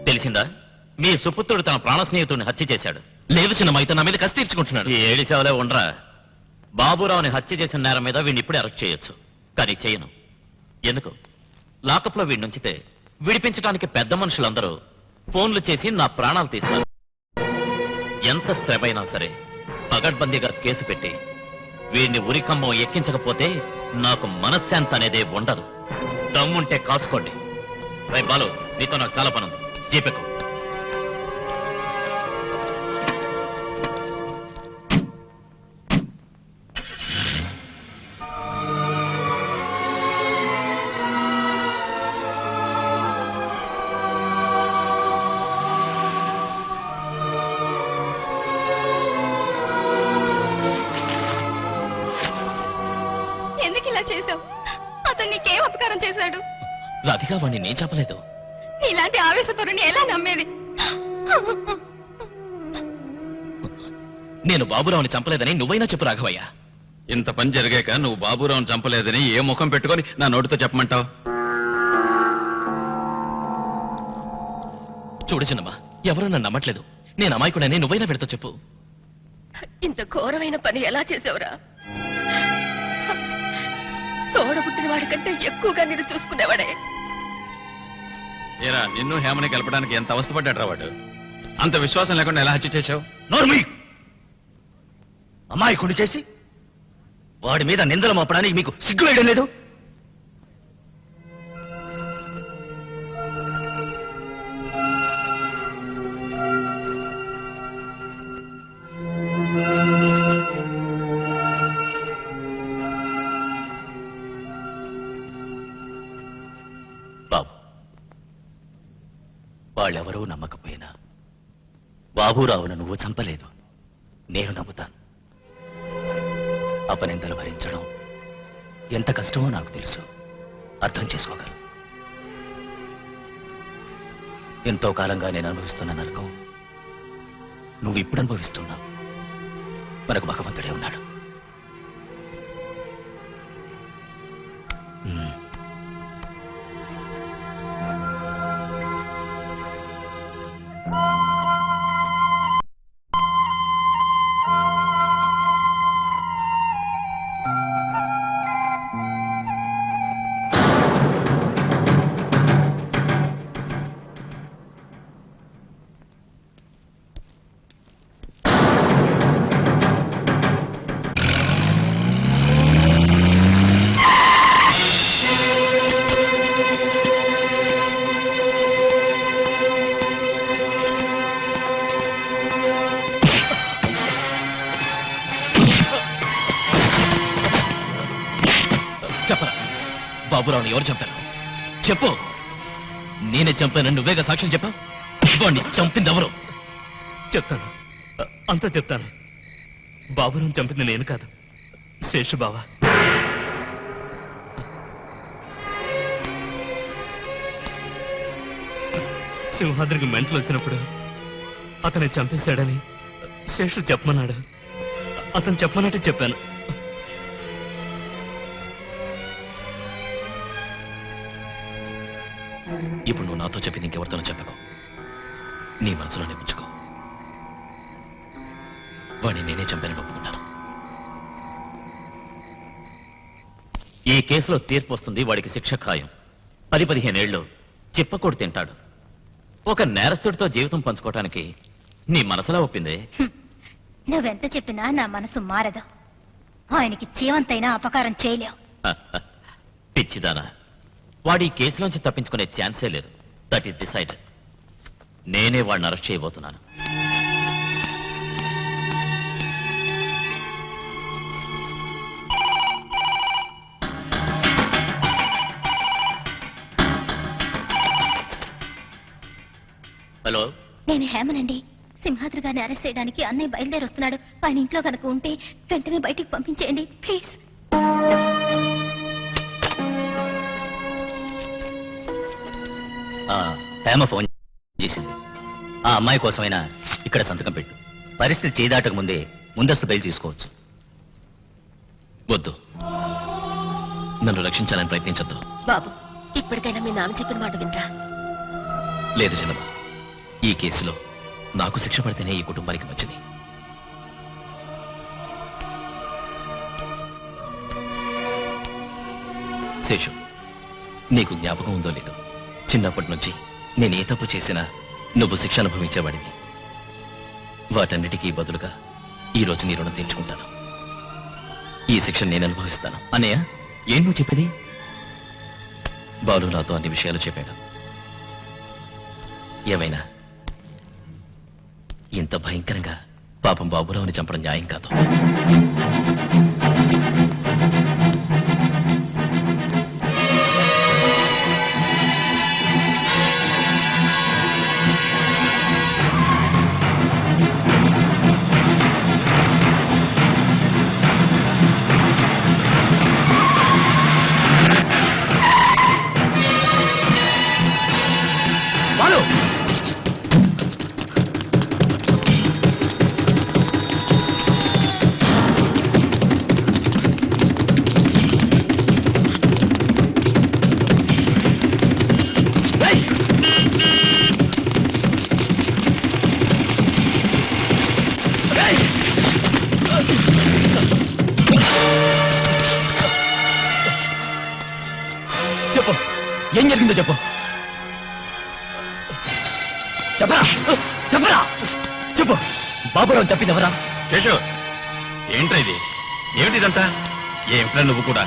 తెలిసిందా? మీ సుపుత్రుడు తన ప్రాణ స్నేహితుడిని హత్య చేశాడు. లేదు చిన్నమ్మ, అయితే నా మీద కసి తీర్చుకుంటున్నాడు. ఈ ఏడి సేవలే ఉండరా. బాబురావుని హత్య చేసిన నేరం మీద వీడిని ఇప్పుడే అరెస్ట్ చేయొచ్చు, కానీ చేయను. ఎందుకు? లాకప్లో వీడిని ఉంచితే విడిపించడానికి పెద్ద మనుషులందరూ ఫోన్లు చేసి నా ప్రాణాలు తీస్తారు. ఎంత శ్రమైనా సరే పగడ్బందీగా కేసు పెట్టి వీడిని ఉరికమ్మం ఎక్కించకపోతే నాకు మనశ్శాంతి అనేదే ఉండదు. దమ్ముంటే కాసుకోండి. రై బాలు, నీతో నాకు చాలా పనుంది. జీపెక్కు. ఎందుకు ఇలా చేశావు? అతను నీకేం అపకారం చేశాడు? రాధికా, వాణ్ణి నేను చెప్పలేదు. ఇలాంటి ఆవేశపరుని ఎలా నమ్మేది? నేను బాబురావుని చంపలేదని నువ్వైనా చెప్పు రాఘవయ్య. ఇంత పని జరిగాక నువ్వు బాబురావుని చంపలేదని ఏ ముఖం పెట్టుకొని నా నోటితో చెప్పమంటావు? చూడు చిన్నమ్మా, ఎవరూ నన్ను నమ్మట్లేదు. నేను అమాయకుడని నువ్వైనా పెడతా చెప్పు. ఇంత ఘోరమైన పని ఎలా చేసావురా? తోడబుట్టిన వాడి కంటే ఎక్కువగా నేను చూసుకునేవాడే. ఏరా, నిన్ను హేమని కలపడానికి ఎంత అవస్థపడ్డాడు వాడు. అంత విశ్వాసం లేకుండా ఎలా హత్య చేశావు? నోర్మి! అమాయకుడిని చేసి వాడి మీద నిందలు మోపడానికి మీకు సిగ్గు వేయడం లేదు? బాబు, వాళ్ళెవరూ నమ్మకపోయినా బాబురావును నువ్వు చంపలేదు. నేను నమ్ముతాను. అపనిందలు భరించడం ఎంత కష్టమో నాకు తెలుసు, అర్థం చేసుకోగలను. ఎంతో కాలంగా నేను అనుభవిస్తున్న నరకం నువ్వు ఇప్పుడు అనుభవిస్తున్నావు. మనకు భగవంతుడే ఉన్నాడు. చెప్పరా, బాబురావుని ఎవరు చంపారు? చెప్పు. నేనే చంపానని నువ్వేగా సాక్ష్యం చెప్పా. వాడిని చంపింది ఎవరు? చెప్తాను, అంతా చెప్తాను. బాబురావు చంపింది నేను కాదు, శేషు బావ. సింహాద్రికి మెంటలు వచ్చినప్పుడు అతన్ని చంపేశాడని శేషు చెప్పమన్నాడు. అతను చెప్పమన్నట్టే చెప్పాను. ఇప్పుడు నువ్వు నాతో చెప్పింది ఇంకెవరితోనో చెప్పకు. నీ మనసులోనే ఉంచుకో. వాడిని నేనే చంపానని ఒప్పుకుంటాను. ఈ కేసులో తీర్పు వస్తుంది. వాడికి శిక్ష ఖాయం. 10-15 ఏళ్ళు చిప్పకూడు తింటాడు. ఒక నేరస్తుడితో జీవితం పంచుకోవటానికి నీ మనసులా ఒప్పిందే. నువ్వెంత చెప్పినా నా మనసు మారదు. ఆయనకి జీవంతైనా అపకారం చేయలేవు. పిచ్చిదానా, వాడి ఈ కేసులోంచి తప్పించుకునే ఛాన్సే లేదు. That is decided. నేనే వాడిని అరెస్ట్ చేయబోతున్నాను. హలో, నేను హేమనండి. సింహాద్రి గారిని అరెస్ట్ చేయడానికి అన్నయ్య బయలుదేరి వస్తున్నాడు. ఆయన ఇంట్లో కనుక ఉంటే వెంటనే బయటికి పంపించేయండి ప్లీజ్. హేమ ఫోన్ చేసింది. ఆ అమ్మాయి కోసమైనా ఇక్కడ సంతకం పెట్టు. పరిస్థితి చేదాటక ముందే ముందస్తు బయలు తీసుకోవచ్చు. వద్దు, నన్ను రక్షించాలని ప్రయత్నించద్దు. బాబు, ఇప్పటికైనా మీ నాన్న చెప్పిన మాట వినరా? లేదు చిన్నమ్మ, ఈ కేసులో నాకు శిక్ష పడితేనే ఈ కుటుంబానికి మంచిది. శేషు, నీకు జ్ఞాపకం ఉందో లేదో, చిన్నప్పటి నుంచి నేనే తప్పు చేసినా నువ్వు శిక్ష అనుభవించేవాడివి. వాటన్నిటికీ బదులుగా ఈ రోజు నీ రుణం తీర్చుకుంటాను. ఈ శిక్ష నేను అనుభవిస్తాను. అన్నయ్య, ఏం నువ్వు చెప్పేది? బాలు నాతో అన్ని విషయాలు చెప్పాడు. ఏమైనా ఇంత భయంకరంగా పాపం బాబురావుని చంపడం న్యాయం కాదు. చెప్పు, ఏం జరిగిందో చెప్పు. చెప్పరా, చెప్పరా, చెప్పు. బాబురావు చెప్పింది ఎవరా? కేశవ్, ఏంట్రా ఇది? ఏమిటిదంతా? ఏమిట్రా నువ్వు కూడా?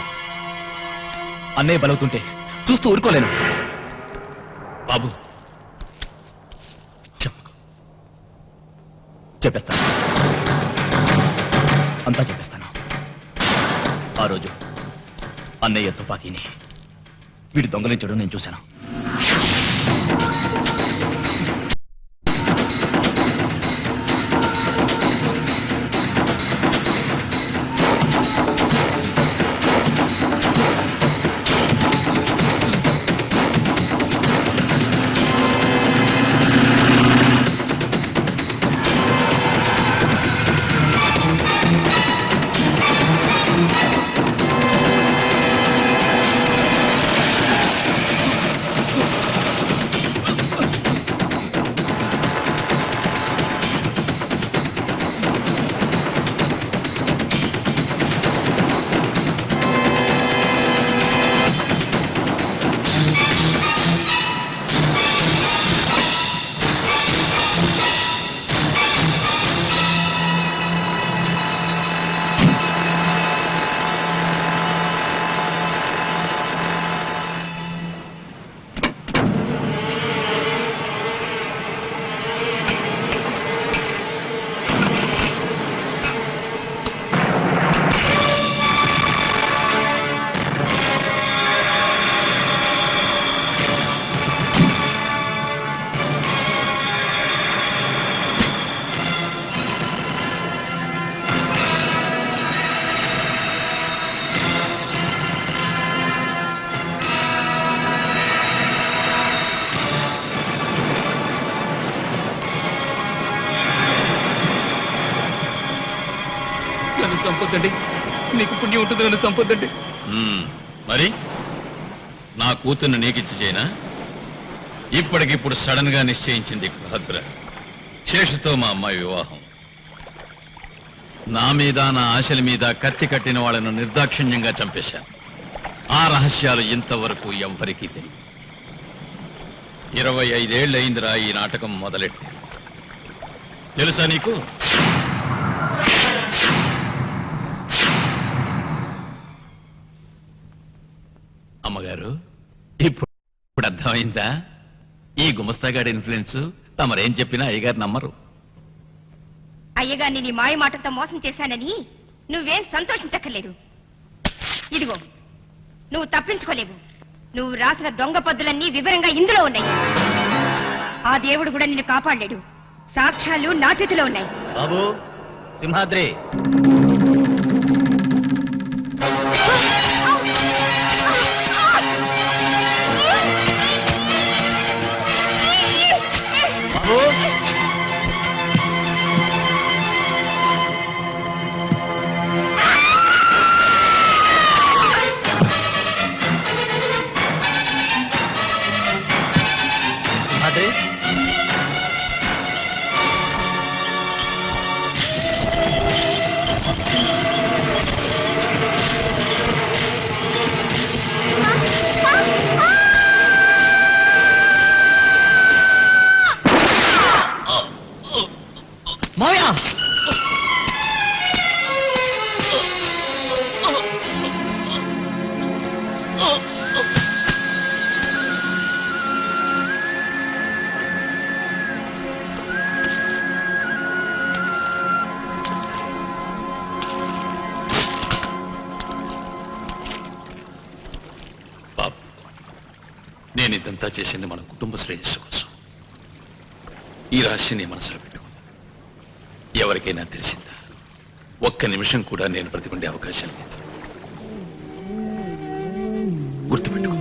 అన్నయ్య బలవుతుంటే చూస్తూ ఊరుకోలేను. బాబు, చెప్పేస్తాను, అంతా చెప్పేస్తాను. ఆ రోజు అన్నయ్య తుపాకీని వీడు దొంగలించడం నేను చూశాను. చంపొద్దండి, నీకు పుణ్యం ఉంటుంది, నన్ను చంపొద్దండి. మరి నా కూతుర్ని నీకిచ్చి చేయనా? ఇప్పటికిప్పుడు సడన్ గా నిశ్చయించింది కాదురా, శేషుతో మా అమ్మాయి వివాహం. నా మీద, నా ఆశల మీద కత్తి కట్టిన వాళ్ళను నిర్దాక్షిణ్యంగా చంపేశాను. ఆ రహస్యాలు ఇంతవరకు ఎవ్వరికీ తెలియదు. 25 ఏళ్ళయిందిరా ఈ నాటకం మొదలెట్టి. తెలుసా నీకు? అమ్మగారు, ఇప్పుడు అర్థమైందా? ఈ గుమస్తాగాడి ఇన్ఫ్లుయెన్స్ తమరేం చెప్పినా అయ్యగారు నమ్మరు. అయ్యగారిని నీ మాయ మాటలతో మోసం చేశానని నువ్వేం సంతోషించక్కర్లేదు. ఇదిగో, నువ్వు తప్పించుకోలేవు. నువ్వు రాసిన దొంగ పద్దులన్నీ వివరంగా ఇందులో ఉన్నాయి. ఆ దేవుడు కూడా నిన్ను కాపాడలేడు. సాక్ష్యాలు నా చేతిలో ఉన్నాయి. బాబు సింహాద్రి, బాబు సింహాద్రి, మావయ్య, బాబు, నేను ఇదంతా చేసింది మన కుటుంబ శ్రేయస్సు కోసం. ఈ రహస్యం నీ మనసులో పెట్టు. ఎవరికైనా తెలిసిందా? ఒక్క నిమిషం కూడా నేను బ్రతికుండే అవకాశం లేదు. గుర్తుపెట్టుకో.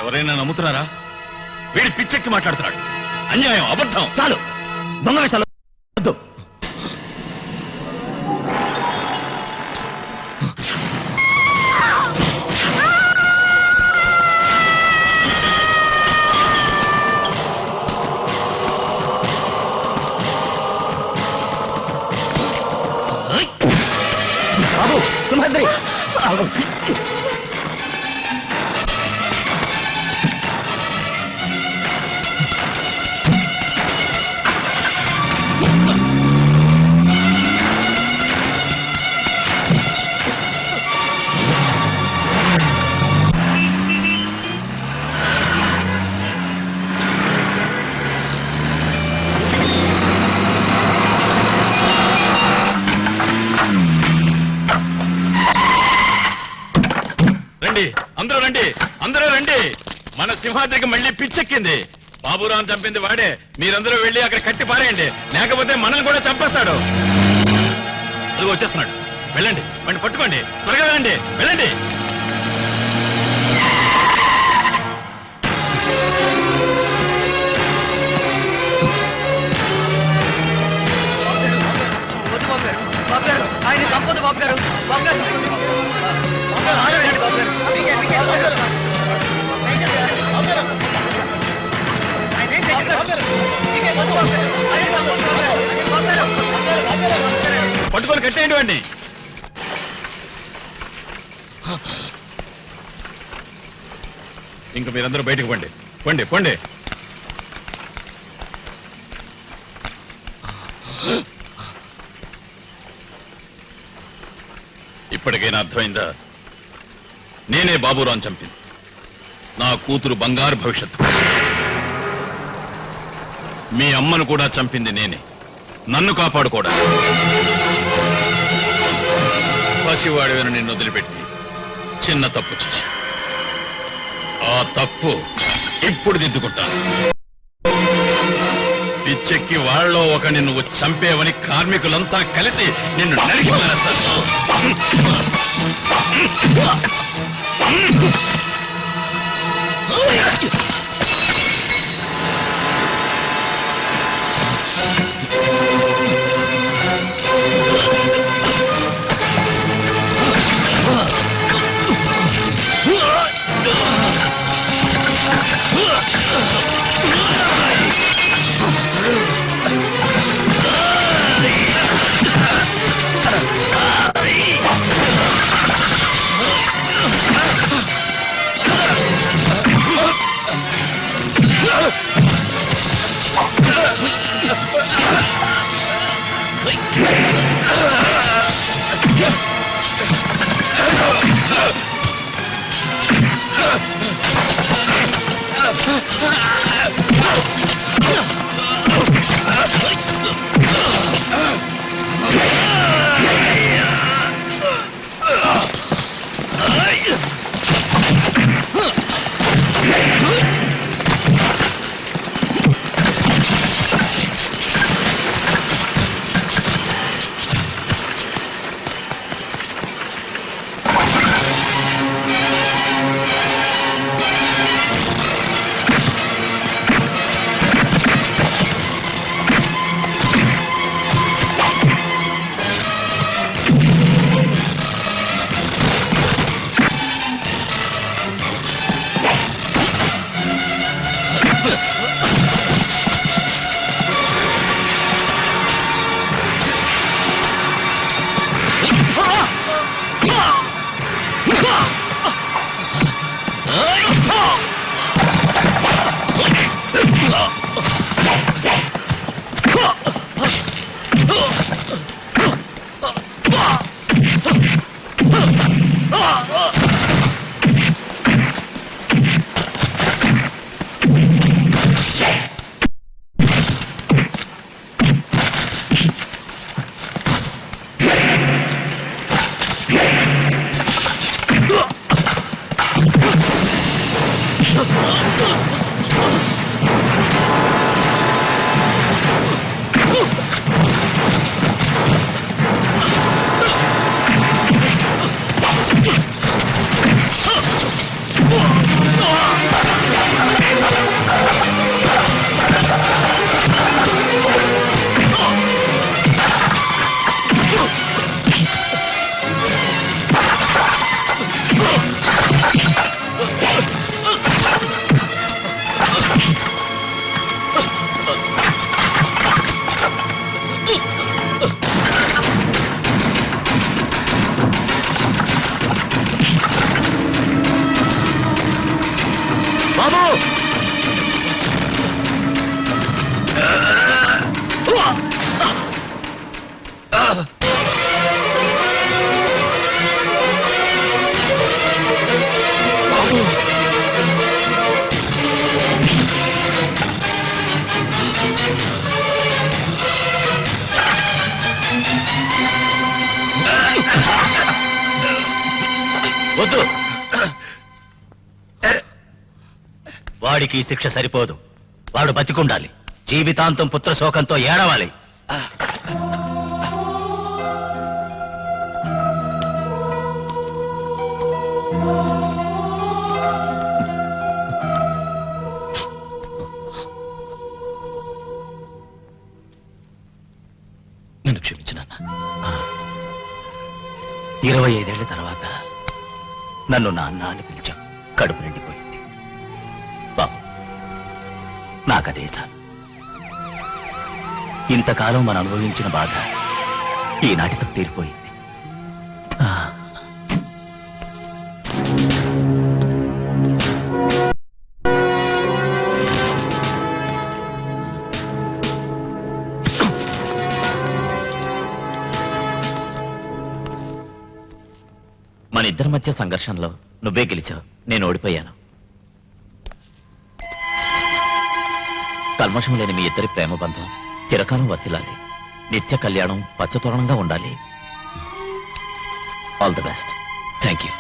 ఎవరైనా నమ్ముతున్నారా? వీడి పిచ్చెక్కి మాట్లాడుతున్నాడు. అన్యాయం, అబద్ధం. చాలు, దొంగ విషయాలు వద్దు. బాబు సింహాద్రి, రండి, అందరూ రండి, అందరూ రండి. మన సింహాద్రికి మళ్ళీ పిచ్చెక్కింది. బాబురావు చంపింది వాడే. మీరందరూ వెళ్ళి అక్కడ కట్టి పారేయండి, లేకపోతే మనల్ని కూడా చంపేస్తాడు. అది వచ్చేస్తున్నాడు. వెళ్ళండి, వాడిని పట్టుకోండి, త్వరగా వెళ్ళండి, వెళ్ళండి. ఆయన తప్పదు బాబు గారు. బాబు గారు, పట్టుకొని కట్టేయండి వాడిని. ఇంక మీరందరూ బయటకు పండి, పండి పండి. ఇప్పటికైనా అర్థమైందా? నేనే బాబురావు చంపింది. నా కూతురు బంగారు భవిష్యత్తు. మీ అమ్మను కూడా చంపింది నేనే, నన్ను కాపాడుకోవడం. పసివాడివైన నిన్ను వదిలిపెట్టి చిన్న తప్పు చేశా. ఆ తప్పు ఇప్పుడు దిద్దుకుంటాను. పిచ్చెక్కి వాళ్ళలో ఒకని నువ్వు చంపేవని కార్మికులంతా కలిసి నిన్ను నరికి పారేస్తారు. వద్దు, వాడికి ఈ శిక్ష సరిపోదు. వాడు బతికుండాలి, జీవితాంతం పుత్రశోకంతో ఏడవాలి. నన్ను క్షమించు నాన్న. 25 ఏళ్ల తర్వాత నన్ను నాన్న అని పిలిచాం. కడుపు నిండిపోయింది బాబు. నాకదే చాలు. ఇంతకాలం మనం అనుభవించిన బాధ ఈనాటితో తీరిపోయింది. మన ఇద్దరి మధ్య సంఘర్షణలో నువ్వే గెలిచావు, నేను ఓడిపోయాను. కల్మషం లేని మీ ఇద్దరి ప్రేమ బంధం చిరకాలం వర్తిల్లాలి. నిత్య కళ్యాణం పచ్చతోరణంగా ఉండాలి. All the best. Thank you.